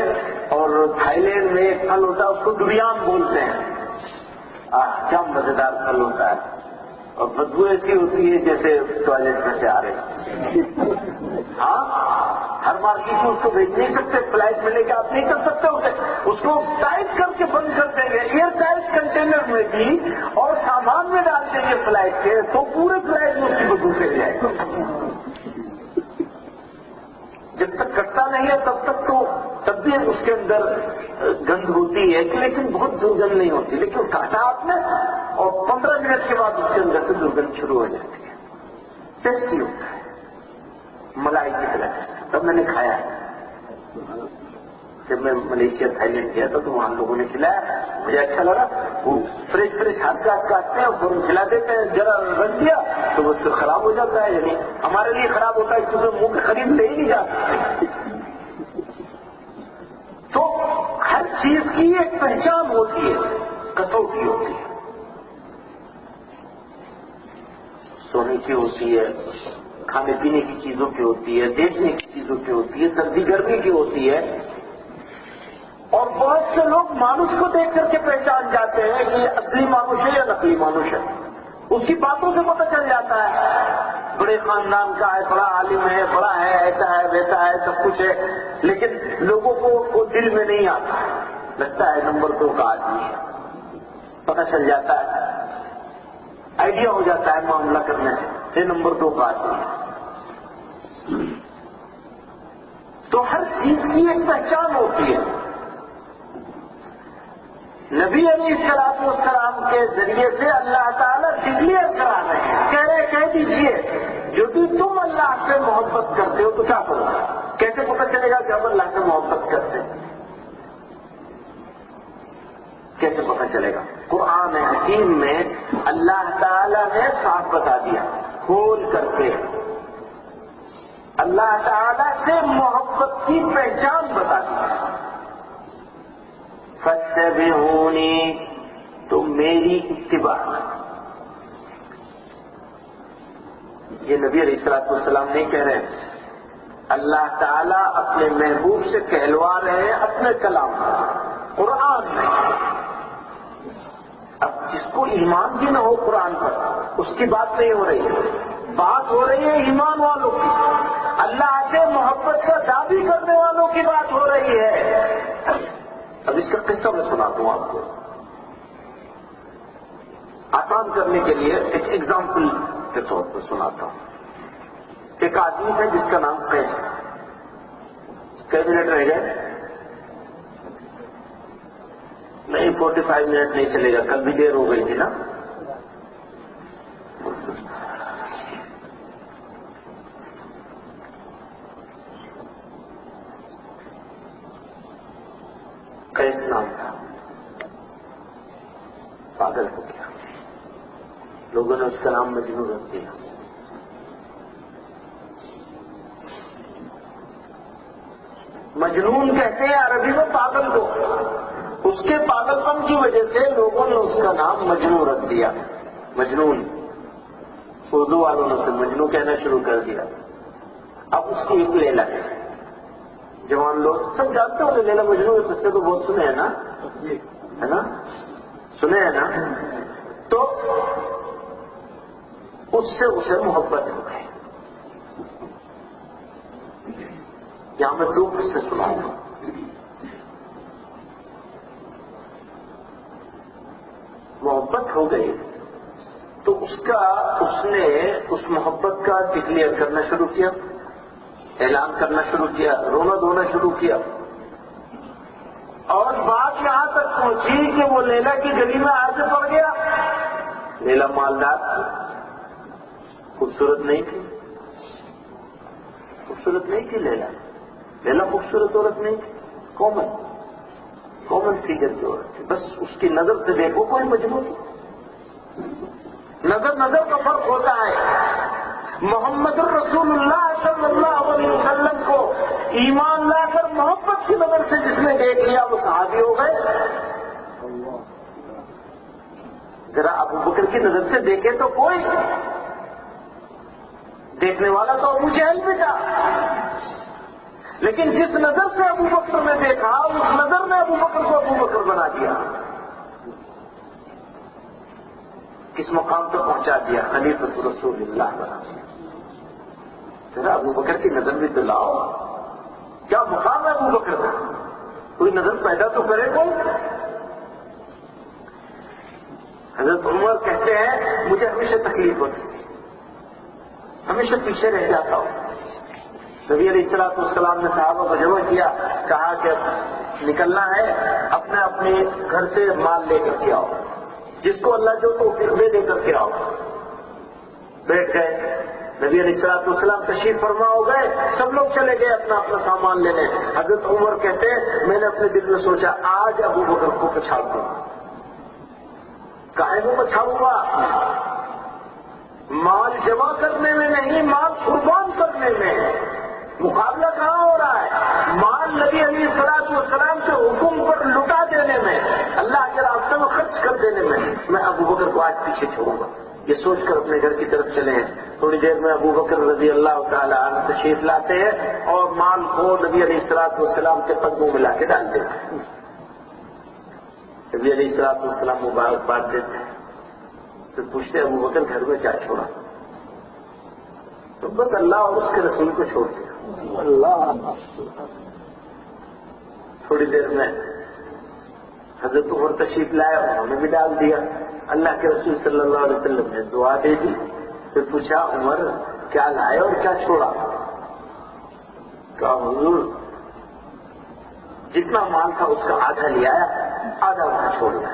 اور تھائی لینڈ میں ایک پھل ہوتا ہے، اس کو ڈوریان بولتے ہیں۔ کیا مزیدار پھل ہوتا ہے، اور بدبو ایسی ہوتی ہے جیسے ٹوائلٹ میں سے آ رہے۔ ہاں، ہر مارکیٹ میں اس کو بھیج نہیں سکتے، فلائٹ میں لے کے آپ نہیں کر سکتے اسے، اس کو ٹائٹ کر کے بند کر دیں گے ایئر ٹائٹ کنٹینر میں بھی، اور سامان میں ڈال دیں گے فلائٹ کے، تو پورے فلائٹ میں اس کی بدبو پھیل جائے گا۔ جب تک کٹتا نہیں ہے تب بھی اس کے اندر گند ہوتی ہے، لیکن بہت درگند نہیں ہوتی، لیکن کاٹا آپ نے اور 15 منٹ کے بعد اس کے اندر سے درگند شروع ہو جاتی ہے۔ ٹیسٹی ہوتا ہے، ملائی کی طرح ٹیسٹی۔ تب میں نے کھایا ہے، جب میں ملیشیا تھائی لینڈ گیا تھا تو وہاں لوگوں نے کھلایا، مجھے اچھا لگا۔ وہ فریش ہاتھ کاٹتے ہیں اور فوراً کھلا دیتے ہیں، ذرا رکھ دیا تو وہ پھر خراب ہو جاتا ہے، یعنی ہمارے لیے خراب ہوتا ہے کیونکہ منہ کے قریب لے ہی نہیں جاتا۔ تو ہر چیز کی ایک پہچان ہوتی ہے، کسوٹی ہوتی ہے. سونے کی ہوتی ہے، کھانے پینے کی چیزوں کی ہوتی ہے، دیکھنے کی چیزوں کی ہوتی ہے، سردی گرمی کی ہوتی ہے. اور بہت سے لوگ مانوس کو دیکھ کر کے پہچان جاتے ہیں کہ یہ اصلی مانوس ہے یا نقلی مانوس ہے. اس کی باتوں سے پتہ چل جاتا ہے بڑے خاندان کا ہے، بڑا عالم ہے، بڑا ہے، ایسا ہے ویسا ہے، سب کچھ ہے، لیکن لوگوں کو وہ دل میں نہیں آتا، لگتا ہے نمبر 2 کا آدمی ہے. پتہ چل جاتا ہے، آئیڈیا ہو جاتا ہے معاملہ کرنے سے، یہ نمبر 2 کا آدمی ہے. تو ہر چیز کی ایک پہچان ہوتی ہے. نبی علیہ الصلوۃ والسلام کے ذریعے سے اللہ تعالیٰ ڈکلیئر کرا رہے ہیں، کہہ دیجئے جو بھی تم اللہ سے محبت کرتے ہو تو کیا کرو. کیسے پتہ چلے گا کہ ہم اللہ سے محبت کرتے ہیں؟ کیسے پتہ چلے گا؟ قرآن حکیم میں اللہ تعالیٰ نے صاف بتا دیا، کھول کر کے اللہ تعالیٰ سے محبت کی پہچان بتا دی. فاتبعونی، تو میری اتباع. یہ نبی علیہ الصلوۃ والسلام نہیں کہہ رہے ہیں، اللہ تعالیٰ اپنے محبوب سے کہلوا رہے ہیں اپنے کلام قرآن میں. اب جس کو ایمان بھی نہ ہو قرآن پر، اس کی بات نہیں ہو رہی ہے، بات ہو رہی ہے ایمان والوں کی، اللہ سے محبت کا دعوی کرنے والوں کی بات ہو رہی ہے. اب اس کا قصہ میں سناتا ہوں آپ کو، آسان کرنے کے لیے ایک ایگزامپل کے طور پر سناتا ہوں. ایک آدمی ہے جس کا نام قیس ہے. کئی منٹ رہ گئے؟ نہیں، 45 منٹ نہیں چلے گا، کل بھی دیر ہو گئی تھی نا. قیس نام تھا، پاگل ہو گیا، لوگوں نے اس کا نام مجنون رکھ دیا. مجنون کہتے ہیں عربی میں پاگل کو. اس کے پاگل پن کی وجہ سے لوگوں نے اس کا نام مجنون رکھ دیا. مجنون، اردو والوں نے اسے مجنون کہنا شروع کر دیا. اب اس کی ایک لیلا ہے، جوان لوگ سب جانتے ہو لیلا مجنون کے قصے تو بہت سنے ہیں نا، ہے نا، سنے ہیں نا. تو اس سے اسے محبت ہو گئی. یہاں میں 2 قصے سناؤں گا. محبت ہو گئی تو اس نے اس محبت کا ڈکلیئر کرنا شروع کیا، اعلان کرنا شروع کیا، رونا دھونا شروع کیا. اور بات یہاں تک پہنچی کہ وہ لیلا کی گلی میں آ کے پڑ گیا. لیلا مالدار تھی، خوبصورت نہیں تھی، خوبصورت نہیں تھی لیلا. لیلا خوبصورت عورت نہیں تھی، کامن فیگر کی عورت تھی. بس اس کی نظر سے دیکھو کوئی مجنون تھی. نظر کا فرق ہوتا ہے. محمد الرسول اللہ صلی اللہ علیہ وسلم کو ایمان لا کر محبت کی نظر سے جس نے دیکھ لیا وہ صحابی ہو گئے. ذرا ابو بکر کی نظر سے دیکھے تو کوئی دیکھنے والا تو ابو جہل بھی تھا، لیکن جس نظر سے ابو بکر نے دیکھا اس نظر نے ابو بکر کو ابو بکر بنا دیا، کس مقام تک پہنچا دیا، خلیفۃ رسول اللہ بنا دیا. ذرا ابو بکر کی نظر بھی تو لاؤ، کیا مقام ہے ابو بکر کا؟ کوئی نظر پیدا تو کرے کوئی. حضرت عمر کہتے ہیں مجھے ہمیشہ تکلیف ہوتی تھی، ہمیشہ پیچھے رہ جاتا ہوں. نبی علیہ الصلوۃ والسلام نے صحابہ کو جمع کیا، کہا کہ نکلنا ہے، اپنے اپنے گھر سے مال لے کر کے آؤ، جس کو اللہ جو توفیق دے لے کر کے آؤ. بیٹھ گئے. نبی علیہ الصلوۃ والسلام تشریف فرما ہو گئے، سب لوگ چلے گئے اپنا اپنا سامان لینے. حضرت عمر کہتے ہیں میں نے اپنے دل میں سوچا آج ابو بکر کو پچھاڑ دوں. کاہے کو پچھاڑوں گا؟ مال جمع کرنے میں نہیں، مال قربان کرنے میں. مقابلہ کہاں ہو رہا ہے؟ مال نبی علیہ السلام کے حکم پر لٹا دینے میں، اللہ کے راستے میں خرچ کر دینے میں ابو بکر کو آج پیچھے چھوڑوں گا، یہ سوچ کر اپنے گھر کی طرف چلے ہیں۔ تھوڑی دیر میں ابو بکر رضی اللہ تعالی عنہ تشریف لاتے ہیں اور مال کو نبی علیہ السلام کے قدموں میں لا کے ڈال دیتے ہیں۔ نبی علیہ السلام مبارکباد دیتے ہیں، پھر پوچھتے ابو بکر گھر میں کیا چھوڑا؟ تو بس اللہ اور اس کے رسول کو چھوڑ دیا۔ اللہ تھوڑی دیر میں حضرت عمر تشریف لائے، انہوں نے بھی ڈال دیا۔ اللہ کے رسول صلی اللہ علیہ وسلم نے دعا دے دی، پھر پوچھا عمر کیا لائے اور کیا چھوڑا؟ کہا حضور جتنا مال تھا اس کا آدھا لے آیا، آدھا وہاں چھوڑ دیا۔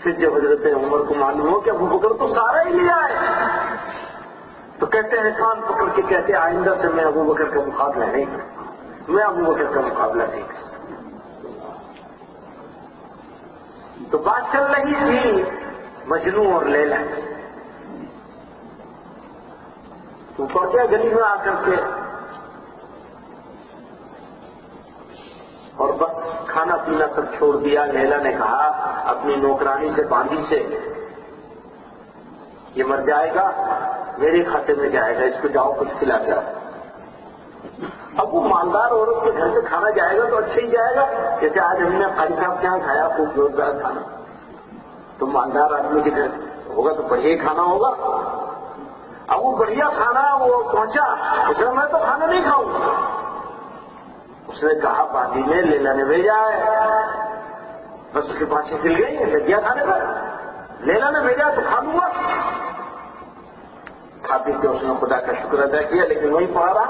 پھر جب حضرت عمر کو معلوم ہو کہ ابو بکر تو سارا ہی لیا ہے، تو کہتے ہیں کان پکڑ کے کہتے ہیں آئندہ سے میں ابو بکر کا مقابلہ نہیں کروں، میں ابو بکر کا مقابلہ نہیں کروں۔ تو بات چل رہی تھی مجنو اور لیلا، تو پہنچا گلی میں آ کر کے اور بس کھانا پینا سب چھوڑ دیا۔ لیلا نے کہا اپنی نوکرانی سے باندھی سے، یہ مر جائے گا میرے کھاتے میں جائے گا، اس کو جاؤ کچھ کھلا کے آؤ۔ اب وہ مالدار عورت کے گھر سے کھانا جائے گا تو اچھا ہی جائے گا، جیسے آج ہم نے قاری صاحب کے یہاں کھایا خوب زوردار کھانا، تو مالدار آدمی کے گھر ہوگا تو بڑھیا ہی کھانا ہوگا۔ اب وہ بڑھیا کھانا وہ پہنچا، اس میں تو کھانا نہیں کھاؤں گا۔ اس نے کہا باندھی نے لیلا نے بھیجا ہے، بس اس کے پاچھے کھل گئی ہے گیا کھانے پر، لیلا نے بھیجا تو کھا لوں گا۔ کھا پی کے اس نے خدا کا شکر ادا کیا، لیکن وہی پڑا رہا۔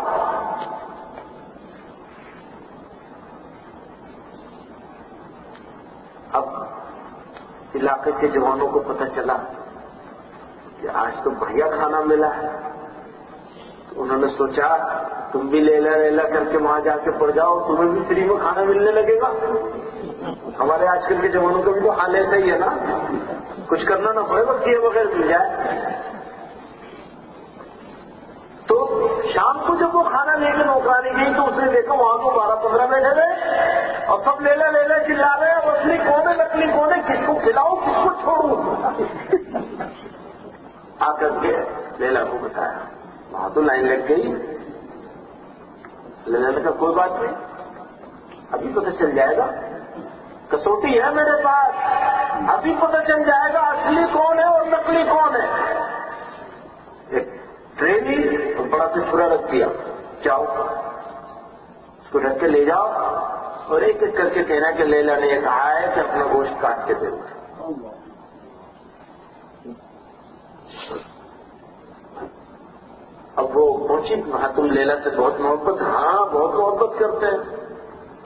اب علاقے کے جوانوں کو پتہ چلا کہ آج تو بڑھیا کھانا ملا ہے، تو انہوں نے سوچا تم بھی لیلا لیلا کر کے وہاں جا کے پڑ جاؤ، تمہیں بھی فری میں کھانا ملنے لگے گا۔ ہمارے آج کل کے جوانوں کا بھی تو حال ایسا ہی ہے نا، کچھ کرنا نہ پڑے بس کیے بغیر مل جائے۔ تو شام کو جب وہ کھانا لے کے نوکرانی گئی تو اس نے دیکھا وہاں تو 12-15 بیٹھے ہوئے اور سب لیلا لیلا چلا رہے ہیں، اصلی کون ہے نکلی کون ہے، کس کو کھلاؤں کس کو چھوڑوں۔ آ کر کے لیلا کو بتایا، وہاں تو لائن لگ گئی۔ لیلا نے کہا کوئی بات نہیں، ابھی پتہ چل جائے گا، کسوٹی ہے میرے پاس، ابھی پتہ چل جائے گا اصلی کون ہے اور نکلی کون ہے۔ ایک ٹرینی اور بڑا سے چھرا رکھ دیا، جاؤ اس کو ڈھک کے لے جاؤ اور ایک ایک کر کے کہنا کہ لیلا نے یہ کہا ہے کہ اپنا گوشت کاٹ کے دے دو۔ اب وہ پہنچی، وہاں تم لیلا سے بہت محبت؟ ہاں بہت محبت کرتے ہیں۔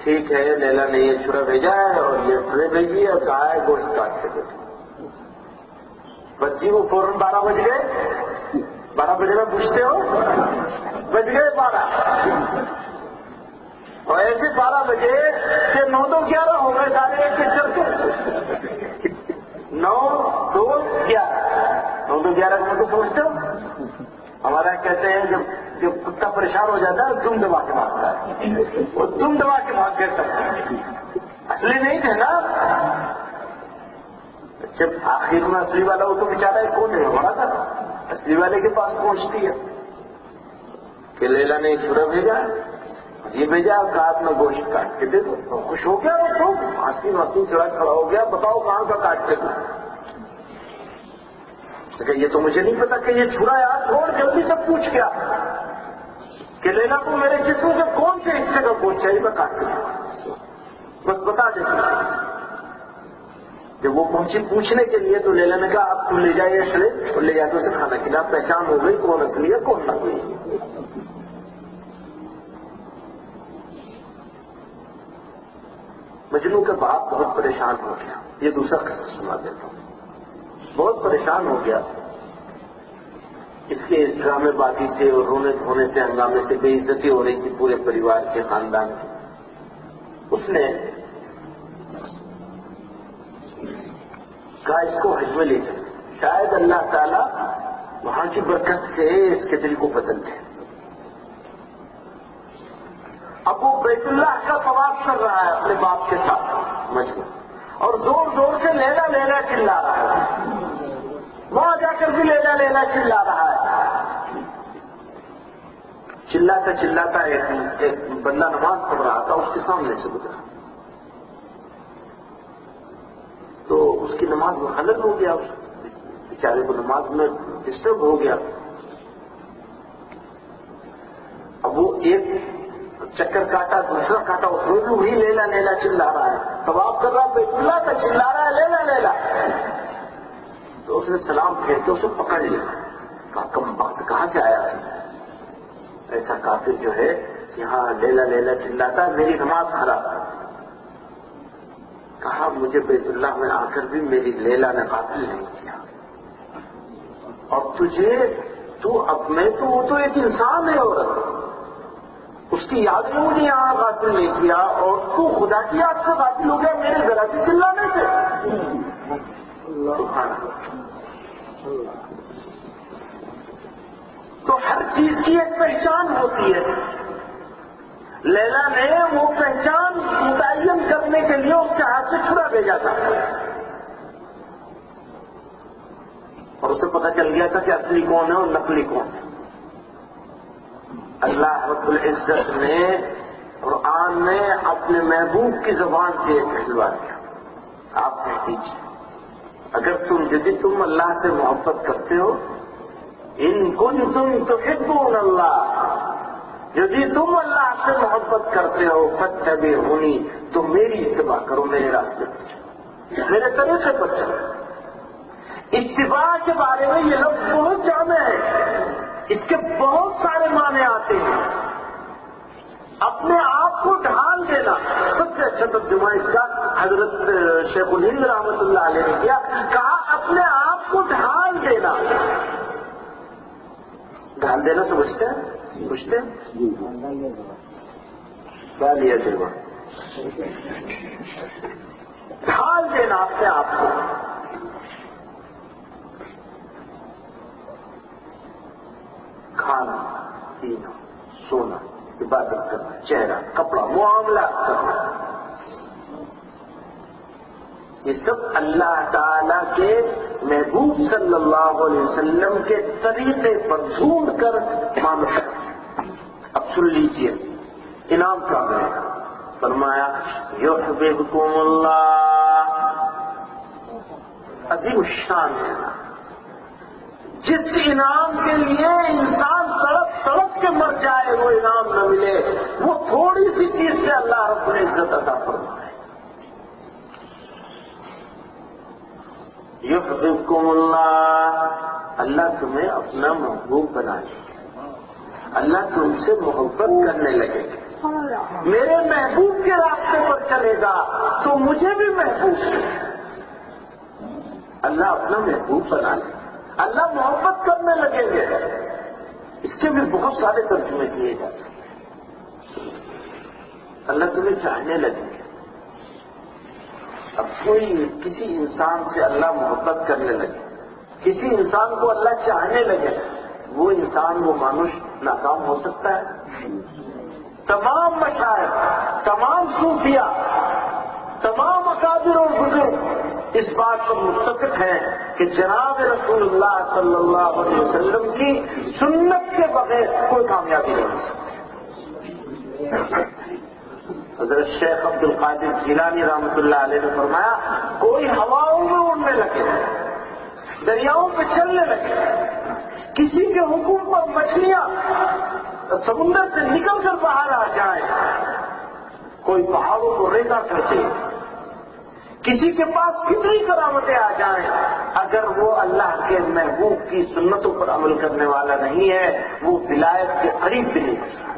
ٹھیک ہے، لیلا نے یہ چھرا بھیجا ہے اور یہ ٹرے بھیجی ہے اور کہا ہے گوشت کاٹ کے دے دو۔ بس جی وہ فوراً 12 بج گئے، 12 بجنا پوچھتے ہو، بج گئے 12، اور ایسے 12 بجے کہ 9 2 11 ہو گئے سارے ایک ایک کر کے، 9 2 11 9 2 11 کو سمجھتے ہو؟ ہمارا کہتے ہیں جب کتا پریشان ہو جاتا ہے دم دبا کے بھاگتا ہے، وہ دم دبا کے بھاگ کر سکتا ہے، اصلی نہیں تھے نا۔ جب آخر میں اصلی والا وہ تو بیچارہ کون ہے، ہمارا تھا، اصلی والے کے پاس پہنچتی ہے کہ لیلا نے چھرا بھیجا، یہ بھیجا، کہا اپنا گوشت کاٹ کے دے دو۔ خوش ہو گیا وہ تو ہنستی چڑھا کھڑا ہو گیا، بتاؤ کہاں کا کاٹ کے دو؟ کہ یہ تو مجھے نہیں پتا کہ یہ چھرا ہے، چھوڑ جلدی سے پوچھ گیا کہ لیلا کو میرے جسم سے کون سے حصے کا گوشت چاہیے میں کاٹ کے دوں، بس بتا دیتا۔ جب وہ پہنچی پوچھنے کے لیے تو لیلا نے کہا اب تو لے جائیے اسے اور لے جا کے اسے کھانا کھلا، پہچان ہو گئی کون اصلی ہے کون نقلی۔ مجنو کا باپ بہت پریشان ہو گیا، یہ دوسرا قصہ سنا دیتا ہوں۔ بہت پریشان ہو گیا اس کے اس ڈرامے بازی سے اور رونے دھونے سے، ہنگامے سے، بے عزتی ہو رہی تھی پورے پریوار کے، خاندان کی۔ اس نے کہا اس کو حج میں لے جائیں، شاید اللہ تعالیٰ وہاں کی برکت سے اس کے دل کو بدلتے ہیں. اب وہ بیت اللہ کا طواف کر رہا ہے اپنے باپ کے ساتھ مجبور، اور زور زور سے لیلا لیلا چلا رہا ہے. وہاں جا کر بھی لیلا لیلا چلا رہا ہے. چلاتا چلاتا ایک بندہ نماز پڑھ رہا تھا، اس کے سامنے سے گزرا تو اس کی نماز میں خلل ہو گیا. بیچارے کو نماز میں ڈسٹرب ہو گیا. اب وہ ایک چکر کاٹا، دوسرا کاٹا، اس میں بھی وہی لیلا لیلا چلا رہا ہے. طواف کر رہا بیت اللہ کا، چلا رہا ہے لیلا لیلا. تو اس نے سلام پھیر کے اسے پکڑ لیا. کہا کم وقت کہاں سے آیا ہے ایسا کافر جو ہے یہاں لیلا لیلا چلاتا ہے، میری نماز خراب ہے. کہا مجھے بیت اللہ میں آ کر بھی میری لیلا نے قاتل نہیں کیا، اور تجھے اب میں تو وہ تو ایک انسان ہے عورت، اس کی یاد میں مجھے یہاں قاتل نہیں کیا، اور تو خدا کی یاد سے قاتل ہو گیا میرے ذرا سے چلانے سے. سبحان اللہ. تو ہر چیز کی ایک پہچان ہوتی ہے. لیلا نے وہ پہچان متعین کرنے کے لیے اس کے ہاتھ سے چھڑا بھیجا تھا، اور اسے پتہ چل گیا تھا کہ اصلی کون ہے اور نقلی کون ہے. اللہ رب العزت نے قرآن میں اپنے محبوب کی زبان سے ایک کہلوا دیا. آپ کہہ دیجیے اگر تم اللہ سے محبت کرتے ہو، ان کنتم تحبون اللہ، یدی تم اللہ سے محبت کرتے ہو فاتبعونی، تو میری اتباع کرو، میرے راستے پر چلو، میرے طریقے پر چلو. اتباع کے بارے میں یہ لفظ بہت جامع ہے، اس کے بہت سارے معنی آتے ہیں. اپنے آپ کو ڈھال دینا سب سے اچھا ترجمہ اس کا حضرت شیخ الہند رحمۃ اللہ علیہ نے کیا. کہا اپنے آپ کو ڈھال دینا. ڈھال دینا سمجھتے ہیں؟ پوچھتے ہیں ڈالیا دیوا، ڈھال دینا اپنے آپ کو. کھانا پینا سونا عبادت کرنا، چہرہ کپڑا معاملات کرنا، یہ سب اللہ تعالی کے محبوب صلی اللہ علیہ وسلم کے طریقے پر ڈھونڈ کر معاملہ. اب سن لیجیے انعام کیا ہے. فرمایا یحببکم اللہ، عظیم الشان ہے. جس انعام کے لیے انسان تڑپ تڑپ کے مر جائے وہ انعام نہ ملے، وہ تھوڑی سی چیز سے اللہ رب العزت عطا فرمائے. یحببکم اللہ، اللہ تمہیں اپنا محبوب بنا لے گا، اللہ تم سے محبت کرنے لگے گا. میرے محبوب کے راستے پر چلے گا تو مجھے بھی محبوب ہے. اللہ اپنا محبوب بنا لے گا، اللہ محبت کرنے لگیں گے. اس کے بھی بہت سارے ترجمے کیے جا سکتے ہیں. اللہ تمہیں چاہنے لگیں گے. اب کوئی کسی انسان سے اللہ محبت کرنے لگے، کسی انسان کو اللہ چاہنے لگے، وہ انسان وہ مانوش ناکام ہو سکتا ہے؟ تمام مشائخ، تمام صوفیاء، تمام اکابر اور بزرگ اس بات پر متفق ہیں کہ جناب رسول اللہ صلی اللہ علیہ وسلم کی سنت کے بغیر کوئی کامیابی نہیں ہو سکتی. حضرت شیخ عبد القادر جیلانی رحمۃ اللہ علیہ نے فرمایا کوئی ہواؤں میں اڑنے لگے، دریاؤں پہ چلنے لگے، کسی کے حکم پر مچھلیاں سمندر سے نکل کر باہر آ جائیں، کوئی پہاڑوں کو ریزا کر دے، کسی کے پاس کتنی کرامتیں آ جائیں، اگر وہ اللہ کے محبوب کی سنتوں پر عمل کرنے والا نہیں ہے وہ ولایت کے قریب بھی نہیں ہو سکتا.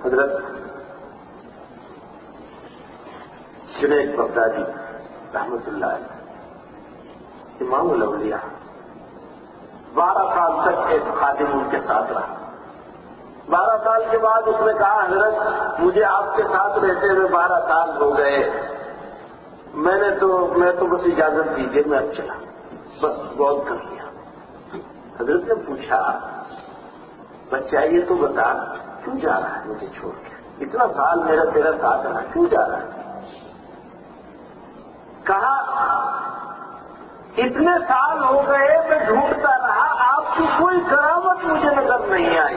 حضرت جنید بغدادی رحمۃ اللہ علیہ امام الاولیاء 12 سال تک ایک خادم ان کے ساتھ رہا. 12 سال کے بعد اس نے کہا حضرت مجھے آپ کے ساتھ رہتے ہوئے 12 سال ہو گئے، میں تو بس اجازت دیجیے میں اب چلا، بس غور کر لیا۔ حضرت نے پوچھا بچہ یہ تو بتا کیوں جا رہا ہے مجھے چھوڑ کے، اتنا سال میرا تیرا ساتھ رہا کیوں جا رہا ہے؟ کہا اتنے سال ہو گئے میں ڈھونڈتا رہا، آپ کی کوئی کرامت مجھے نظر نہیں آئی۔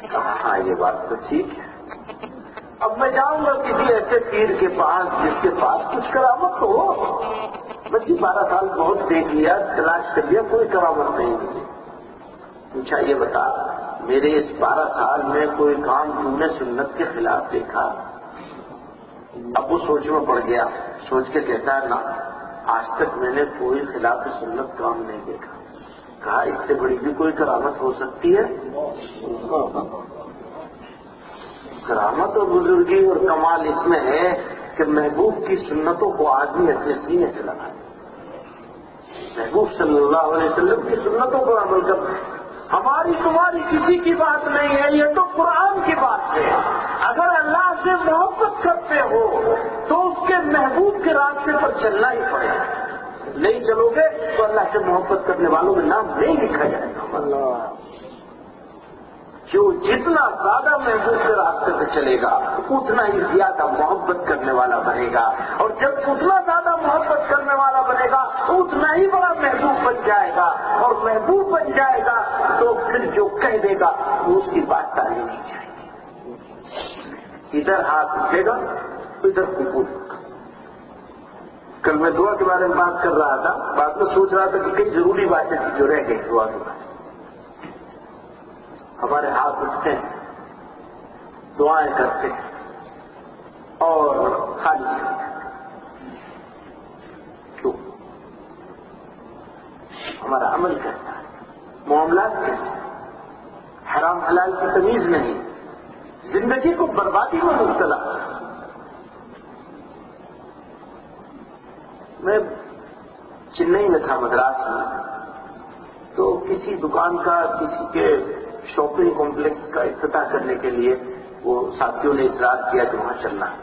کہا ہاں یہ بات تو ٹھیک ہے، اب میں جاؤں گا کسی ایسے پیر کے پاس جس کے پاس کچھ کرامت ہو۔ بس 12 سال بہت دیکھ لیا، تلاش کر لیا، کوئی کرامت نہیں ملی۔ پوچھا یہ بتا میرے اس 12 سال میں کوئی کام تم نے سنت کے خلاف دیکھا؟ اب وہ سوچ میں پڑ گیا، سوچ کے کہتا ہے نا آج تک میں نے کوئی خلاف سنت کام نہیں دیکھا۔ کہا اس سے بڑی بھی کوئی کرامت ہو سکتی ہے؟ کرامت اور بزرگی اور کمال اس میں ہے کہ محبوب کی سنتوں کو آدمی اپنے سینے سے لگائے، محبوب صلی اللہ علیہ وسلم کی سنتوں پر عمل کرنا۔ ہماری تمہاری کسی کی بات نہیں ہے، یہ تو قرآن کی بات ہے۔ اگر اللہ سے محبت کرتے ہو تو اس کے محبوب کے راستے پر چلنا ہی پڑے گا، نہیں چلو گے تو اللہ سے محبت کرنے والوں میں نام نہیں لکھا جائے گا۔ جو جتنا زیادہ محبوب کے راستے پہ چلے گا اتنا ہی زیادہ محبت کرنے والا بنے گا، اور جب اتنا زیادہ محبت کرنے والا بنے گا اتنا ہی بڑا محبوب بن جائے گا، اور محبوب بن جائے گا تو پھر جو کہہ دے گا وہ اس کی بات ٹالی نہیں جائے گی۔ ادھر ہاتھ اٹھے گا ادھر قبول ہوگا۔ کل میں دعا کے بارے میں بات کر رہا تھا، بعد میں سوچ رہا تھا کہ کئی ضروری باتیں تھیں جو رہ گئی دعا کے بارے میں۔ ہمارے ہاتھ اٹھتے ہیں، دعائیں کرتے ہیں اور خالی چلے جاتے ہیں۔ کیوں؟ ہمارا عمل کیسا ہے، معاملات کیسے ہیں، حرام حلال کی تمیز نہیں، زندگی کو بربادی میں مبتلا۔ میں چنئی میں تھا مدراس میں، تو کسی دکان کا کسی کے شاپنگ کمپلیکس کا افتتاح کرنے کے لیے وہ ساتھیوں نے اصرار کیا کہ وہاں چلنا ہے۔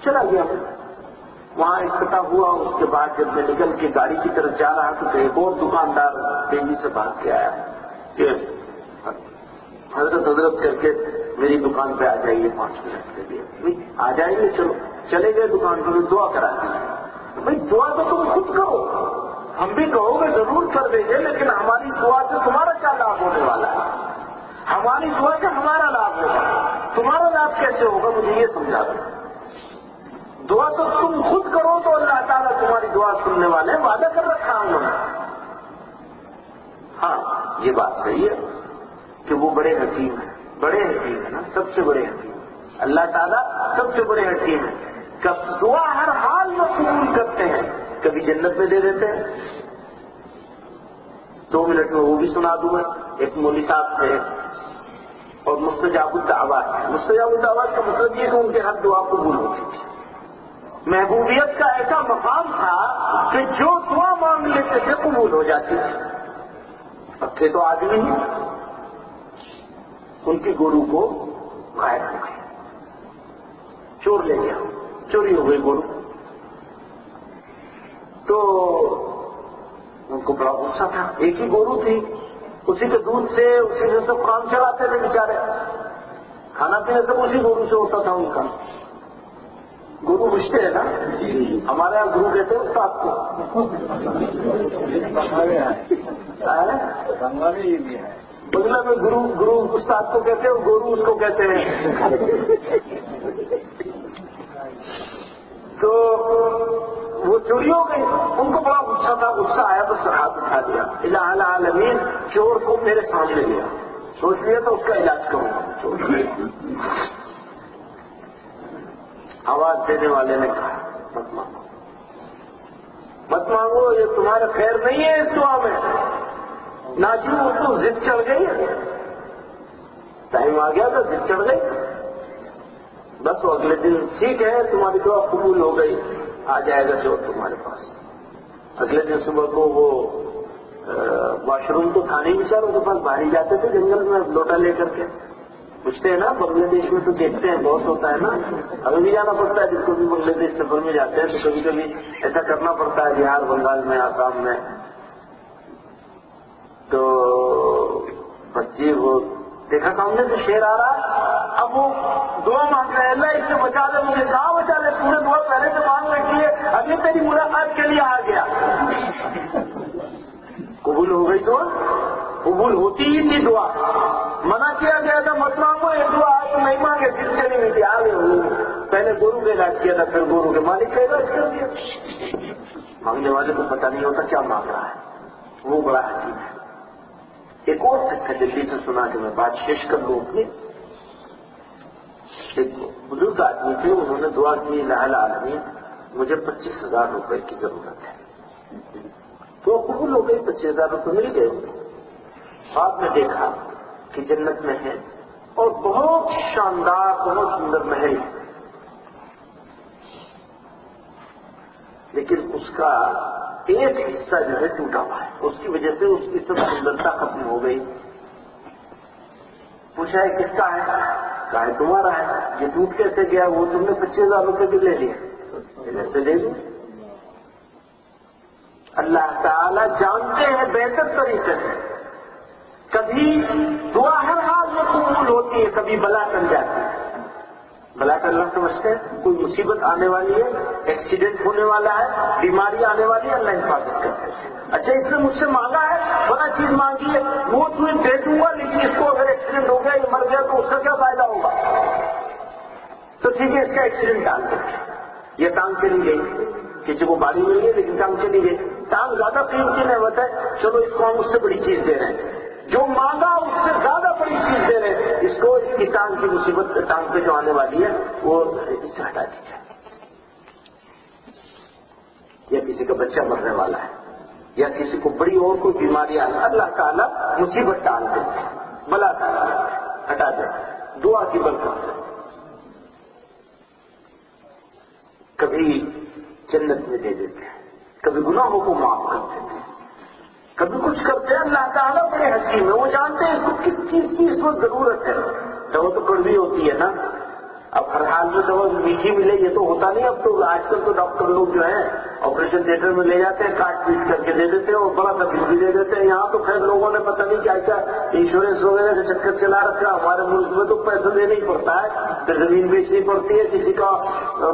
چلا گیا، وہاں افتتاح ہوا۔ اس کے بعد جب میں نکل کے گاڑی کی طرف جا رہا تو ایک اور دکاندار تیزی سے بھاگ کے آیا کہ حضرت کر کے میری دکان پہ آ جائیے 5 منٹ کے لیے۔ آ جائیں گے، چلو چلے گئے دکان پہ، دعا کرا دی۔ بھائی دعا تو تم خود کرو، ہم بھی کہو گے ضرور کر دیں گے، لیکن ہماری دعا سے تمہارا کیا لابھ ہونے والا ہے؟ ہماری دعا سے ہمارا لابھ ہوگا، تمہارا لابھ کیسے ہوگا مجھے یہ سمجھا دو۔ دعا تو تم خود کرو تو اللہ تعالیٰ تمہاری دعا سننے والے ہیں، وعدہ کر رکھا ہم نے۔ ہاں یہ بات صحیح ہے کہ وہ بڑے حکیم ہیں، بڑے حکیم ہیں نا، سب سے بڑے حکیم ہیں اللہ تعالیٰ، سب سے بڑے حکیم ہیں۔ کب دعا ہر حال میں قبول کرتے ہیں، کبھی جنت میں دے دیتے ہیں۔ 2 منٹ میں وہ بھی سنا دوں گا۔ ایک مولوی صاحب تھے اور مستجاب الدعوات، مستجاب الدعوات کا مطلب یہ کہ ان کے ہر دعا قبول ہوتی تھی۔ محبوبیت کا ایسا مقام تھا کہ جو دعا مانگ لیتے تھے قبول ہو جاتی تھی۔ اب تھے تو آدمی ہی، ان کی گورو کو غائب ہو گئی، چور لے گیا، چوری ہو گئی گورو۔ تو ان کو بڑا غصہ تھا، ایک ہی گورو تھی، اسی کے دودھ سے اسی سے سب کام چلاتے تھے بیچارے، کھانا پینا سب اسی گورو سے ہوتا تھا ان کا۔ گرو پوچھتے ہیں نا، ہمارے یہاں گرو کہتے ہیں استاد کو، بنگلہ میں گرو استاد کو کہتے ہیں، گورو اس کو کہتے ہیں۔ تو وہ چوری ہو گئی، ان کو بڑا غصہ تھا، غصہ آیا تو ہاتھ اٹھا دیا، الہ العالمین چور کو میرے سامنے لیا، سوچ لیا تو اس کا علاج کروں گا۔ آواز دینے والے نے کہا مت مانگو، مت مانگو، یہ تمہارا خیر نہیں ہے اس دعا میں۔ ناجو تو ضد چڑھ گئی، ٹائم آ گیا تو ضد چڑھ گئی، بس وہ اگلے دن ٹھیک ہے تمہاری دعا قبول ہو گئی، آ جائے گا چور تمہارے پاس۔ اگلے دن صبح کو وہ واش روم تو تھا نہیں بیچاروں کے پاس، باہر ہی جاتے تھے جنگل میں لوٹا لے کر کے. پوچھتے ہیں نا بنگلہ دیش میں تو دیکھتے ہیں بہت ہوتا ہے نا، ہمیں بھی جانا پڑتا ہے جس کو بھی بنگلہ دیش سفر میں جاتے ہیں تو کبھی کبھی ایسا کرنا پڑتا ہے بہار بنگال میں آسام میں. تو بس جی وہ دیکھا سامنے سے شیر آ رہا ہے، اب وہ دعا مانگ رہے ہیں اللہ اس سے بچا دے مجھے. کہاں بچا دے، تم نے دعا پہلے سے مانگ رکھی ہے، ابھی تیری ملاقات کے لیے آ گیا. قبول ہو گئی تو قبول ہوتی ہی تھی دعا. منع کیا گیا تھا مت مانگو، یہ دعا آپ نہیں مانگے جس سے نہیں ملتی. آ گئے پہلے گورو کا علاج کیا تھا، پھر گورو کے مالک کا علاج کر دیا. مانگنے والے کو پتہ نہیں ہوتا کیا مانگ رہا ہے، وہ بڑا حکیم ہے. ایک اور قصہ جلدی سے سنا کہ میں بات شیش کر لوں اپنی. ایک بزرگ آدمی تھے، انہوں نے دعا کی الہ العالمین مجھے 25,000 روپے کی ضرورت ہے. تو قبول ہو گئی، 25,000 روپے مل گئے. بعد میں دیکھا کہ جنت میں ہے اور بہت شاندار بہت سندر محل ہے، لیکن اس کا ایک حصہ جو ہے ٹوٹا ہوا ہے. اس کی وجہ سے اس کی سب سندرتا ختم ہو گئی. پوچھا ہے کس کا ہے؟ کہا ہے تمہارا ہے. یہ ٹوٹ کیسے گیا؟ وہ تم نے 25,000 روپے بھی لے لیے. ایسے لے لوں. اللہ تعالی جانتے ہیں بہتر طریقے سے. کبھی دعا ہر حال میں قبول ہوتی ہے، کبھی بلا کر جاتی ہے. بلا کر اللہ سمجھتے ہیں کوئی مصیبت آنے والی ہے، ایکسیڈنٹ ہونے والا ہے، بیماری آنے والی ہے، اللہ حفاظت کرتے ہیں. اچھا اس نے مجھ سے مانگا ہے، بڑا چیز مانگی ہے، وہ تمہیں دے دوں گا، لیکن اس کو اگر ایکسیڈنٹ ہو گیا یہ مر گیا تو اس کا کیا فائدہ ہوگا؟ تو ٹھیک ہے اس کا ایکسیڈنٹ ڈال دیں. یہ ٹانگ چلی گئی، کسی کو باڑی مل گئی لیکن ٹانگ چلی گئی. ٹانگ زیادہ قیمتی نعمت ہے، چلو اس کو ہم اس سے بڑی چیز دے رہے ہیں. جو مانگا اس سے زیادہ بڑی چیز دے رہے ہیں، اس کو اس کی ٹانگ کی مصیبت ٹانگ پہ جو آنے والی ہے وہ اس سے ہٹا دی جائے. یا کسی کا بچہ مرنے والا ہے یا کسی کو بڑی اور کوئی بیماری آئی، اللہ تعالیٰ مصیبت ٹال دیتے ہیں، بلا ہٹا دیتے ہیں دعا کی برکت سے. کبھی جنت میں دے دیتے ہیں، کبھی گناہوں کو معاف کر دیتے ہیں، کبھی کچھ کرتے ہیں. اللہ تعالیٰ بڑے حکیم ہے، وہ جانتے ہیں اس کو کس چیز کی اس کو ضرورت ہے. دوا تو کڑوی ہوتی ہے نا، اب ہر حال میں دوا میٹھی ملے یہ تو ہوتا نہیں. اب تو آج کل تو ڈاکٹر لوگ جو ہیں آپریشن تھیٹر میں لے جاتے ہیں، کاٹ پیٹ کر کے دے دیتے ہیں اور بڑا سا بل بھی دے دیتے ہیں. یہاں تو خیر لوگوں نے پتہ نہیں کیا کیا انشورنس وغیرہ کا چکر چلا رکھا. ہمارے ملک میں تو پیسہ دینا ہی پڑتا ہے، پھر زمین بیچنی پڑتی ہے. کسی کا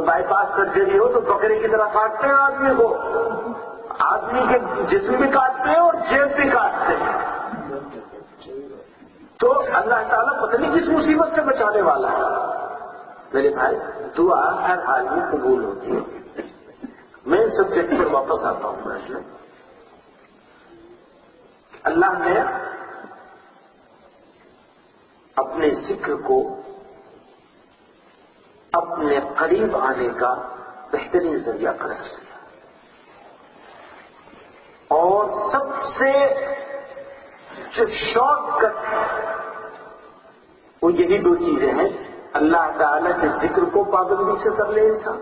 بائی پاس سرجری ہو تو بکرے کی طرح کاٹتے ہیں آدمی کو، آدمی کے جسم بھی کاٹتے ہیں اور جیب بھی کاٹتے ہیں. تو اللہ تعالیٰ پتہ نہیں کس مصیبت سے بچانے والا ہے. میرے بھائی دعا ہر حال میں قبول ہوتی ہے. میں اس سبجیکٹ پر واپس آتا ہوں. میں اللہ نے اپنے ذکر کو اپنے قریب آنے کا بہترین ذریعہ قرار دیا، اور سب سے جو شارٹ کٹ ہے وہ یہی دو چیزیں ہیں. اللہ تعالیٰ کے ذکر کو پابندی سے کر لے انسان.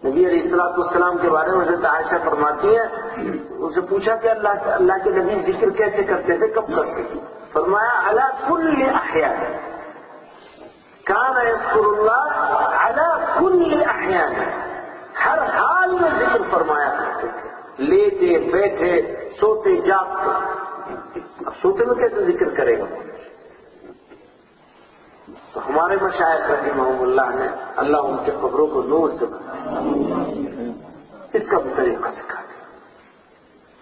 نبی علیہ الصلوۃ والسلام کے بارے میں حضرت عائشہ فرماتی ہے، ان سے پوچھا کہ اللہ کے نبی ذکر کیسے کرتے تھے، کب کرتے تھے؟ فرمایا علی کل احیان، کان یذکر اللہ علی کل احیان، ہر حال میں ذکر فرمایا کرتے تھے، لیٹے بیٹھے سوتے جاگتے. اب سوتے میں کیسے ذکر کرے گا؟ تو ہمارے مشائخ رحمہم اللہ نے اللہ ان کے قبروں کو نور سے بنایا، اس کا بھی طریقہ سکھا دیا.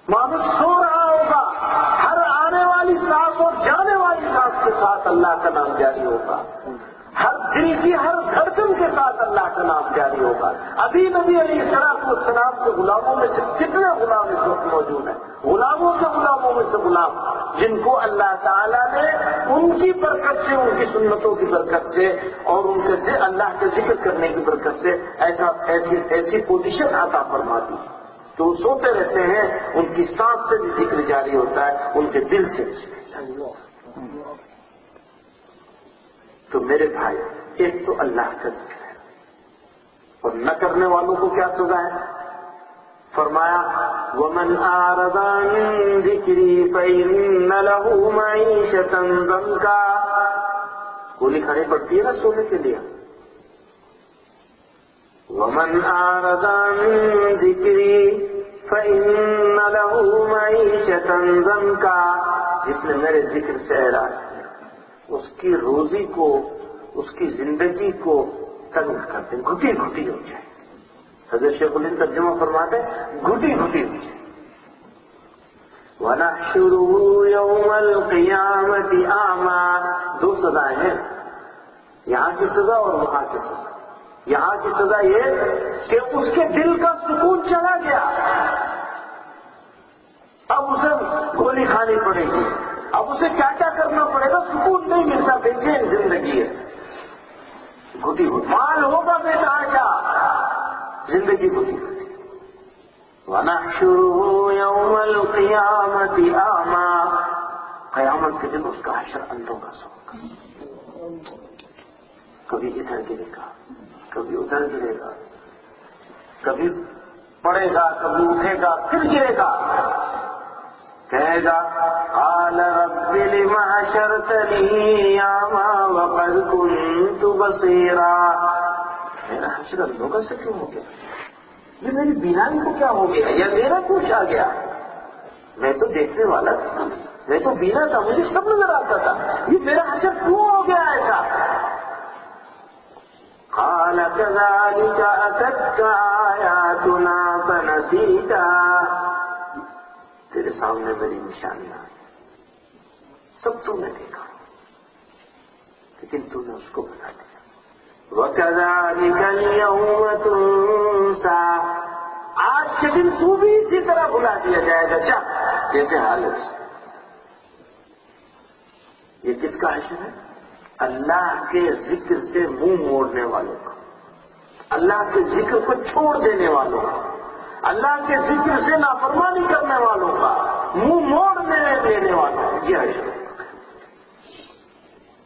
معلوم سو رہا ہوگا، ہر آنے والی سانس اور جانے والی سانس کے ساتھ اللہ کا نام جاری ہوگا، ہر دل کی ہر دھڑکن کے ساتھ اللہ کا نام جاری ہوگا. ابھی نبی علیہ السلام کے غلاموں میں سے کتنے غلام اس وقت موجود ہیں؟ غلاموں کے غلاموں میں سے غلام جن کو اللہ تعالیٰ نے ان کی برکت سے، ان کی سنتوں کی برکت سے اور ان کے اللہ کے ذکر کرنے کی برکت سے ایسی پوزیشن عطا فرما دی تو وہ سوتے رہتے ہیں، ان کی سانس سے بھی ذکر جاری ہوتا ہے، ان کے دل سے بھی ذکر جاری ہوتا ہے. تو میرے بھائی ایک تو اللہ کا ذکر ہے، اور نہ کرنے والوں کو کیا سزا ہے؟ فرمایا وَمَنْ أَعْرَضَ عَنْ ذِكْرِي فَإِنَّ لَهُ مَعِيشَةً ضَنْكًا. گولی کھانی پڑتی ہے نا سونے کے لیے. وَمَنْ أَعْرَضَ عَنْ ذِكْرِي فَإِنَّ لَهُ مَعِيشَةً ضَنْكًا. جس نے میرے ذکر سے اعراض کیا اس کی روزی کو، اس کی زندگی کو تنگ کر دیں، گھٹی گھٹی ہو جائے. حضرت شیخ الہند ترجمہ فرماتے ہیں گھٹی گھٹی ہو جائے. وَنَحْشُرُهُ يَوْمَ الْقِيَامَةِ أَعْمَى. دو سزائیں ہیں، یہاں کی سزا اور وہاں کی سزا. یہاں کی سزا یہ کہ اس کے دل کا سکون چلا گیا، اب اسے گولی کھانی پڑے گی، اب اسے کیا کیا کرنا پڑے گا، سکون نہیں ملتا، بے چین زندگی ہے. گھٹی گھٹی مال ہوگا بے تحاشا، زندگی گھٹی گھٹی. وَنَحْشُرُهُ يَوْمَ الْقِيَامَةِ أَعْمَى. قیامت کے دن اس کا حشر اندھوں کا سو، کبھی ادھر گرے گا، کبھی ادھر گرے گا، کبھی پڑے گا، کبھی اٹھے گا، پھر گرے گا. کہے گا قَالَ رَبِّ لِمَ حَشَرْتَنِي أَعْمَى وَقَدْ كُنتُ بَصِيرًا. میرا حشر اندھوں کا سے کیوں ہو گیا؟ یہ میری بینائی کو کیا ہو گیا؟ یا میرا کچھ آ گیا؟ میں تو دیکھنے والا تھا، میں تو بینا تھا، مجھے سب نظر آتا تھا، یہ میرا حشر کیوں ہو گیا ایسا؟ قَالَ كَذَلِكَ أَتَتْكَ آيَاتُنَا فَنَسِيتَهَا. تیرے سامنے میری نشانیاں سب تو نے دیکھا لیکن تو نے اس کو بتا دیا. وَكَذَلِكَ الْيَوْمَ تُنسَى. آج کے دن تو بھی اسی طرح بھلا دیا جائے گا، چاہ جیسے حالت. یہ کس کا حشر ہے؟ اللہ کے ذکر سے منہ موڑنے والوں کا، اللہ کے ذکر کو چھوڑ دینے والوں کا، اللہ کے ذکر سے نافرمانی کرنے والوں کا، منہ موڑنے دینے والوں کا. یہ حشر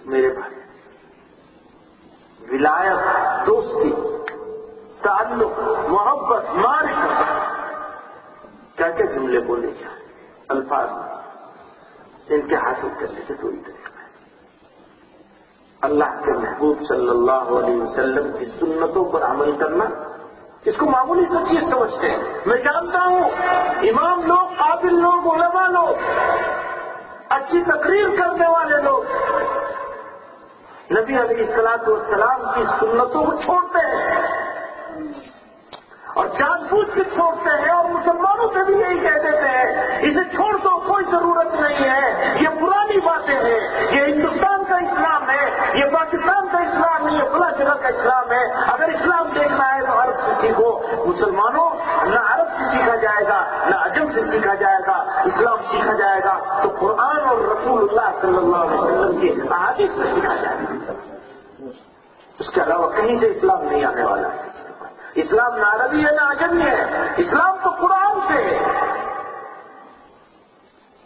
میرے بھائی. ولایت، دوستی، تعلق، محبت، معرفت، کیا کیا جملے بولے جائیں الفاظ میں، ان کے حاصل کرنے کے دو ہی طریقے ہیں. اللہ کے محبوب صلی اللہ علیہ وسلم کی سنتوں پر عمل کرنا، اس کو معمولی سب چیز سمجھتے ہیں. میں جانتا ہوں امام لوگ، قابل لوگ، علماء لوگ، اچھی تقریر کرنے والے لوگ نبی علیہ السلام کی سنتوں کو چھوڑتے ہیں اور جان بوجھ کے چھوڑتے ہیں، اور مسلمانوں سے بھی یہی کہہ دیتے ہیں اسے چھوڑ دو، کوئی ضرورت نہیں ہے، یہ پرانی باتیں ہیں، یہ ہندوستان کا اسلام ہے، یہ پاکستان کا اسلام نہیں ہے، فلاں جگہ کا اسلام ہے. اگر اسلام دیکھنا ہے تو عرب سے سیکھو. مسلمانوں، نہ عرب سے سیکھا جائے گا نہ عجم سے سیکھا جائے گا، اسلام سیکھا جائے گا تو قرآن اور رسول اللہ صلی اللہ علیہ وسلم کی احادیث سے سیکھا جائے گا. اس کے علاوہ کہیں سے اسلام نہیں آنے والا ہے. اسلام نہ عربی ہے نہ عجمی ہے، اسلام تو قرآن سے ہے.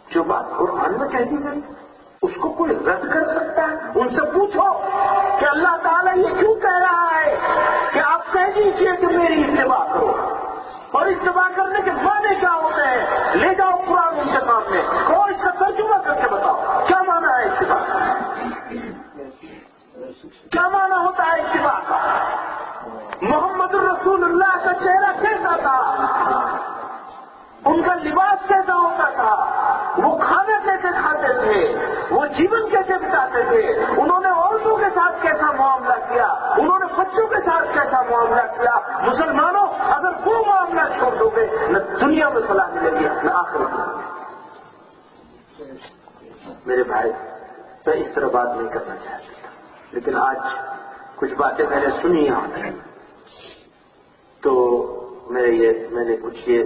جو بات قرآن میں کہتی ہے اس کو کوئی رد کر سکتا ہے؟ ان سے پوچھو کہ اللہ تعالیٰ یہ کیوں کہہ رہا ہے کہ آپ کہہ دیجیے کہ میری اتباع کرو، اور اتباع کرنے کے معنی کیا ہوتے ہیں؟ لے جاؤ قرآن ان کے سامنے، اور اس کا ترجمہ کر کے بتاؤ کیا معنی ہے اتباع کا، کیا معنی ہوتا ہے اتباع کا. محمد الرسول اللہ کا چہرہ کیسا تھا، ان کا لباس کیسا ہوتا تھا، وہ کھانا کیسے کھاتے تھے، وہ جیون کیسے بتاتے تھے، انہوں نے عورتوں کے ساتھ کیسا معاملہ کیا، انہوں نے بچوں کے ساتھ کیسا معاملہ کیا. مسلمانوں، اگر وہ معاملہ چھوڑ دو گے نہ دنیا میں فلاح ملے گی نہ آخرت میں. میرے بھائی، میں اس طرح بات نہیں کرنا چاہتا تھا، لیکن آج کچھ باتیں میں نے سنی یہاں تو میں نے کچھ یہ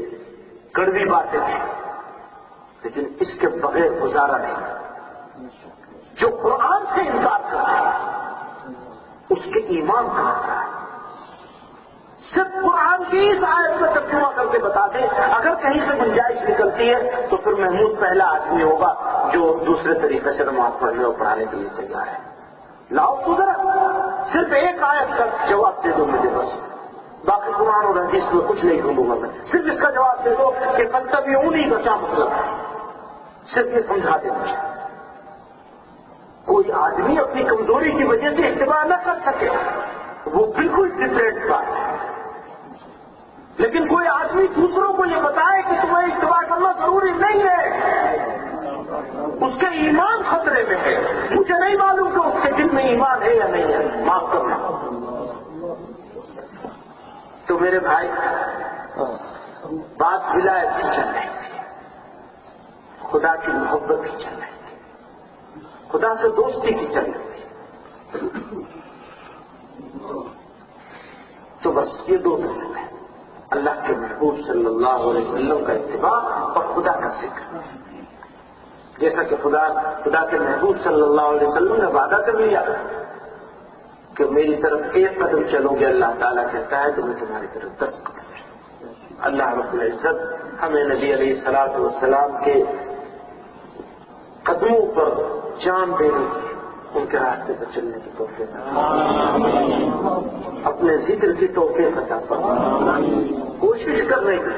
کڑوی باتیں ہیں، لیکن اس کے بغیر گزارا نہیں. جو قرآن سے انکار کرتا ہے اس کے ایمان کا خطرہ ہے. صرف قرآن کی اس آیت میں ترجمہ کر کے بتا دیں، اگر کہیں سے گنجائش نکلتی ہے تو پھر محمود پہلا آدمی ہوگا جو دوسرے طریقے سے نماز پڑھنے اور پڑھانے کے لیے تیار ہے. لاؤ ادھر صرف ایک آیت کا جواب دے دو مجھے، بس باقی قرآن اور حدیث میں کچھ نہیں ڈھونڈوں گا، میں صرف اس کا جواب دے دو کہ فاتبعونی کا کیا مطلب ہے، صرف یہ سمجھا دے مجھے۔ کوئی آدمی اپنی کمزوری کی وجہ سے اتباع نہ کر سکے، وہ بالکل ڈفرینٹ بات ہے، لیکن کوئی آدمی دوسروں کو یہ بتائے کہ تمہیں اتباع کرنا ضروری نہیں ہے، اس کا ایمان خطرے میں ہے۔ مجھے نہیں معلوم کہ اس کے دل میں ایمان ہے یا نہیں ہے، معاف کرنا۔ تو میرے بھائی، بات ولایت کی چل رہی تھی، خدا کی محبت کی چل رہی تھی، خدا سے دوستی کی چل رہی تھی، تو بس یہ دو طریقے ہیں، اللہ کے محبوب صلی اللہ علیہ وسلم کا اتباع اور خدا کا ذکر۔ جیسا کہ خدا کے محبوب صلی اللہ علیہ وسلم نے وعدہ کر لیا کہ میری طرف ایک قدم چلو گے، اللہ تعالیٰ کہتا ہے تو میں تمہاری طرف 10 قدم چلوں۔ اللہ رب العزت ہمیں نبی علیہ الصلوۃ والسلام کے قدموں پر جان دینے کی، ان کے راستے پر چلنے کی توفیق عطا فرمائے، اپنے ذکر کی توفیق عطا فرمائے، کوشش کرنے کی،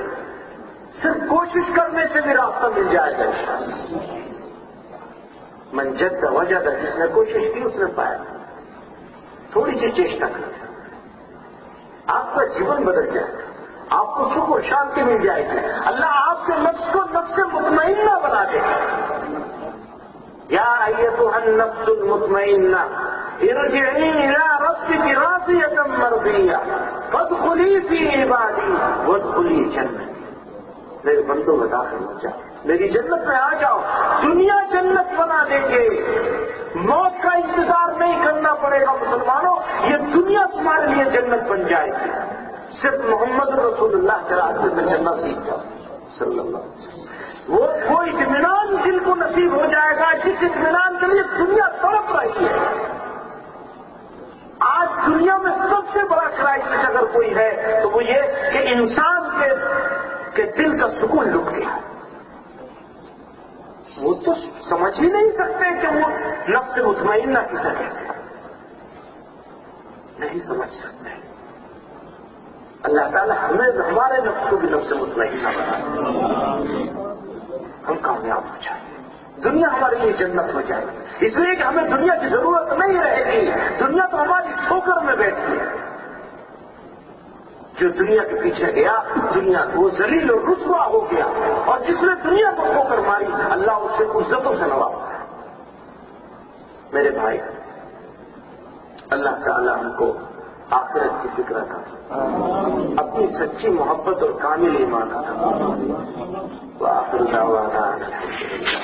صرف کوشش کرنے سے بھی راستہ مل جائے گا انشاءاللہ۔ من جد وجد، جس نے کوشش کی اس نے پایا۔ تھوڑی سی چیشٹا کریں، آپ کا جیون بدل جائے گا، آپ کو سکھ و شانتی مل جائے گی، اللہ آپ کے نفس کو نفس مطمئنہ بنا دے گا۔ یا ایتھا النفس المطمئنہ ارجعی الی ربک راضیۃ مرضیہ فادخلی فی عبادی وادخلی جنتی۔ میرے بندوں میں داخل ہو جاؤ، میری جنت میں آ جاؤ، دنیا جنت بنا دیں گے، موت کا انتظار نہیں کرنا پڑے گا مسلمانوں، یہ دنیا تمہارے لیے جنت بن جائے گی، صرف محمد رسول اللہ کے راستے میں چلنا سیکھ جاؤ صلی اللہ علیہ وسلم۔ وہ اطمینان دل کو نصیب ہو جائے گا جس اطمینان کے لیے دنیا تڑپ رہی ہے۔ آج دنیا میں سب سے بڑا کرائسس اگر کوئی ہے تو وہ یہ کہ انسان کے دل کا سکون لٹ گیا۔ وہ تو سمجھ ہی نہیں سکتے کہ وہ نفس مطمئنہ کسے کہتے ہیں، نہیں سمجھ سکتے۔ اللہ تعالیٰ ہمیں ہمارے نفس کو بھی نفس مطمئنہ بنائے، ہم کامیاب ہو جائیں، دنیا ہمارے لیے جنت ہو جائے گی، اس لیے کہ ہمیں دنیا کی ضرورت نہیں رہے گی، دنیا تو ہماری ٹھوکر میں بیٹھی ہے۔ جو دنیا کے پیچھے گیا، دنیا وہ ذلیل اور رسوا ہو گیا، اور جس نے دنیا کو ٹھوکر ماری اللہ اس سے عزتوں سے نوازتا ہے۔ میرے بھائی، اللہ تعالیٰ ہم کو آخرت کی فکر عطا فرمائے، اپنی سچی محبت اور کامل ایمان عطا فرمائے۔ وآخر دعوانا الحمدللہ۔